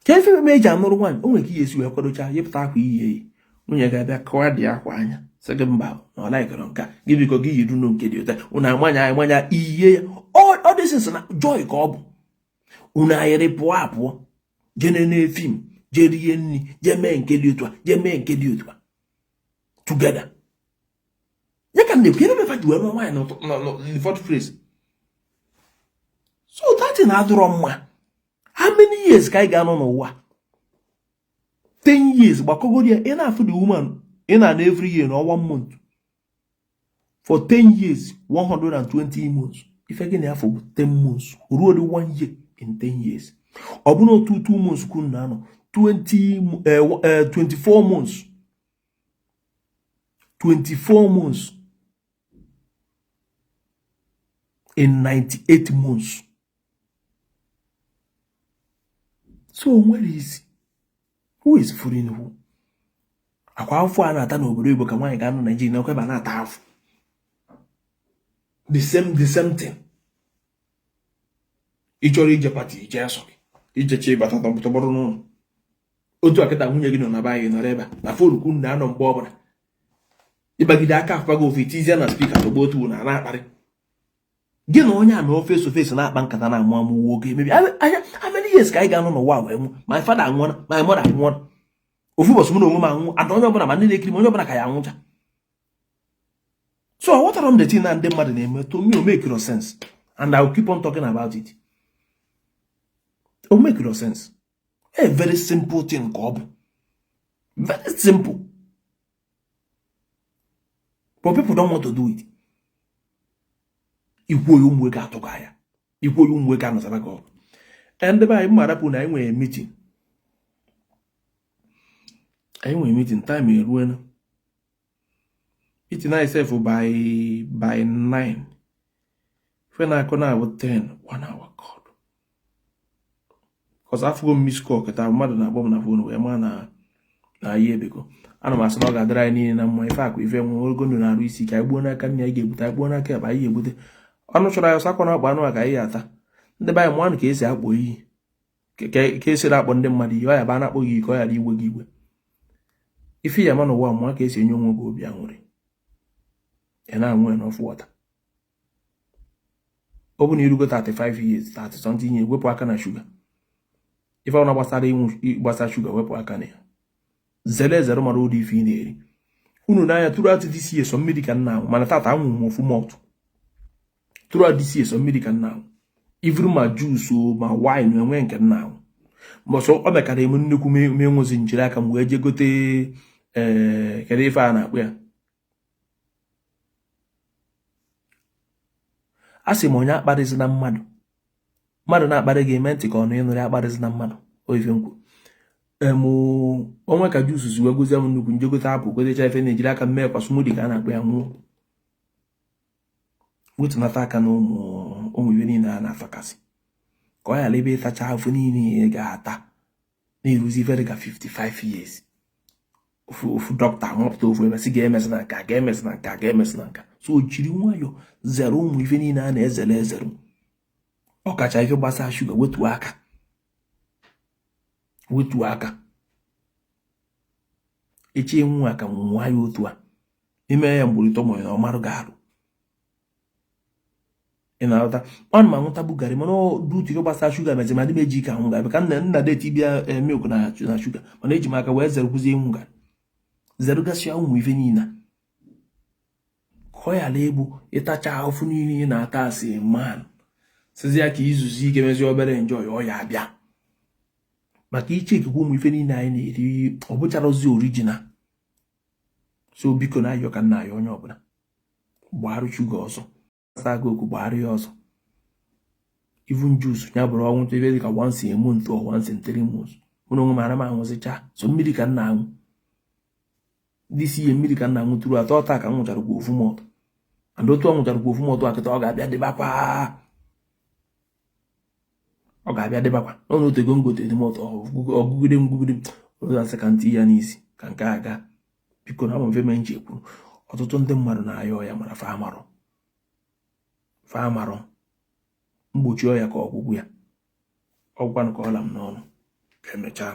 Ka ife m eji anụrụ nwaanyị, o nwere ka ihe esi wee kwadocha yepụta akwa iyi nwunye ga-abịa kọwa dị akwa anya sị gị mba na ọ laikọrọ nka gị biko gị yiru nu nke dị ụta unu amanya ihe ya. Ọ dịsịsị na joy ka ọ bụ. Unu ayịrị pụọ apụọ jee nene fim, jee rie nri, jee mee nke dị otu a, jee mee nke dị otu a together. Ya ka ndị kere mefa ji wee nụọ nwaanyị na the fourth place. So that na adụrọ mma. How many years ka ị ga-anọ n'ụwa? 10 years gbakọgoro ya. Ị na-afụ the woman ị na every year na 1 month. For 10 years 120 months. Ife gị na afọ 10 months ruo the 1 year in 10 years. Ọ bụ na otu 2 months kwuru na anọ 24 months. 24 months in 98 months. So where is who is fooling who? Akwa afọ a na-ata n'obodo Igbo ka nwaanyị ga-anọ Nigeria na ọkwa na-ata afọ. The same thing. Ị chọrọ ije pati ije asọ gị, ije chi bata tọgbọrọ n'ụlọ. Otu akịta nwunye gị nọ na baanyị nọrọ ebe a na fonu kwunu na anọ mgbe ọbụla. Ịbagide aka afọ gị ofe tizie na spika tọgbo otu na na-akparị. Gị na onye a na ofe so face na-akpa nkata na-amụ amụ nwoke mebi anya. How many years ka anyị ga-anọ n'ụwa wee nwụ? My father anwụọna, my mother anwụọna. Ofu ụbọchị m na onwe m anwụ, ada onye ọbụla ma ndị na-ekiri m onye ọbụla ka ya anwụcha. So I water the thing and the mother name to me will make no sense. And I will keep on talking about it. It will make no sense. A very simple thing, Cobb. Very simple. But people don't want to do it. If you wake up to Gaia, if you wake up to Saga. And the by Marapuna, I went a meeting. I went meeting time in ruin. It's nice by 9. When I come out 10, 1 hour, God. Because I've got miss call, because I'm mad na bomb na phone, where man a year ago. And I'm asking about dry in and my fact, if I'm going to receive, I won't can I get, I won't care by you with it. I'm not sure I was a corner of Banwaka. The by one case, I boy. Case it up on the money, you are a banner, you call it, you will give. If you are man of one case, you won't go beyond. And I'm one of water. Open you go 35 years, 30 something years, whip work and sugar. If I want to start sugar, whip work and Zele zero marodi fineri. Unu na ya throughout this year some medical now. Manatata amu fu mouth. Throughout this year some medical now. Even my juice or my wine when we can now. But so obe kare mu nneku me nwozi njira aka mu eje gote kare ife a na-akpọ ya. Asị m onye akparịzi na mmadụ. Mmadụ na-akparị gị eme ntị ka ọ nụ ịnụrụ akparịzi na mmadụ. O ife nkwu. Onwe ka juice ziwe gozie m nnukwu njegote apụ gotecha ife na-ejiri aka mmee kwa smoothie ka a na-akpọ ya nwụọ. Wetunata aka na ụmụ ife niile a na-afakasị. Ka ọ ghara ebe ịtacha afọ niile ga-ata na-eruzi ife dịka 55 years. Ofu dọkịta nwapụta ofu emesi ga-emesi na nka ga-emesi na nka ga-emesi na nka. So jiri nwayọ zere ụmụ ife niile a na-ezere ezere. Ọ kacha ife gbasara shuga wetu aka. Wetu aka. Echi enwu aka nwayọ otu a. Ime ya mgburito mo na ọmarụ ga-arụ. Ịna-aghọta ọnụ ma nwụta bugari mana dutu ife gbasara shuga mezi ma dị m eji ka ahụ ga ka nna deti bịa milk na shuga mana eji m aka wee zere kwụzie enwu ga zerugasịa ụmụ ife niile. Ka ọ ghara egbu ịtacha ahụfụ niile na-ata asị man sizi ya ka izuzi ike mezi obere enjoy ọ ya abịa maka iche ikikwu ụmụ ife niile anyị na-eri ọ bụcharozi original. So biko na ayọ ka nna ya onye ọbụla gbarụ shuga ọzọ Saga okwu gbara ya ọzọ. Even juice ya bụrụ ọnwụ ebe dị ka once a month or once in 3 months mụrụ onwe m ana m anwụzicha so mmiri ka nna anwụ ndị si ihe mmiri ka nna anwụ tụrụ atọ taa ka m nwụchara kwa ofu mọtụ and otu ọ nwụchara kwa ofu mọtụ akịta ọ ga-abịa dịbakwa n'ọnụ otego ngote dị mọtụ ọgụgide ụzọ asị ka ntị ya n'isi ka nke aga biko na amụve me nji ekwuru ọtụtụ ndị mmadụ na-aya ọya mara fa amarọ mgbochi ọya ka ọgwụgwụ ya ọgwụkwanụ ka ọla m n'ọnụ ka emechaa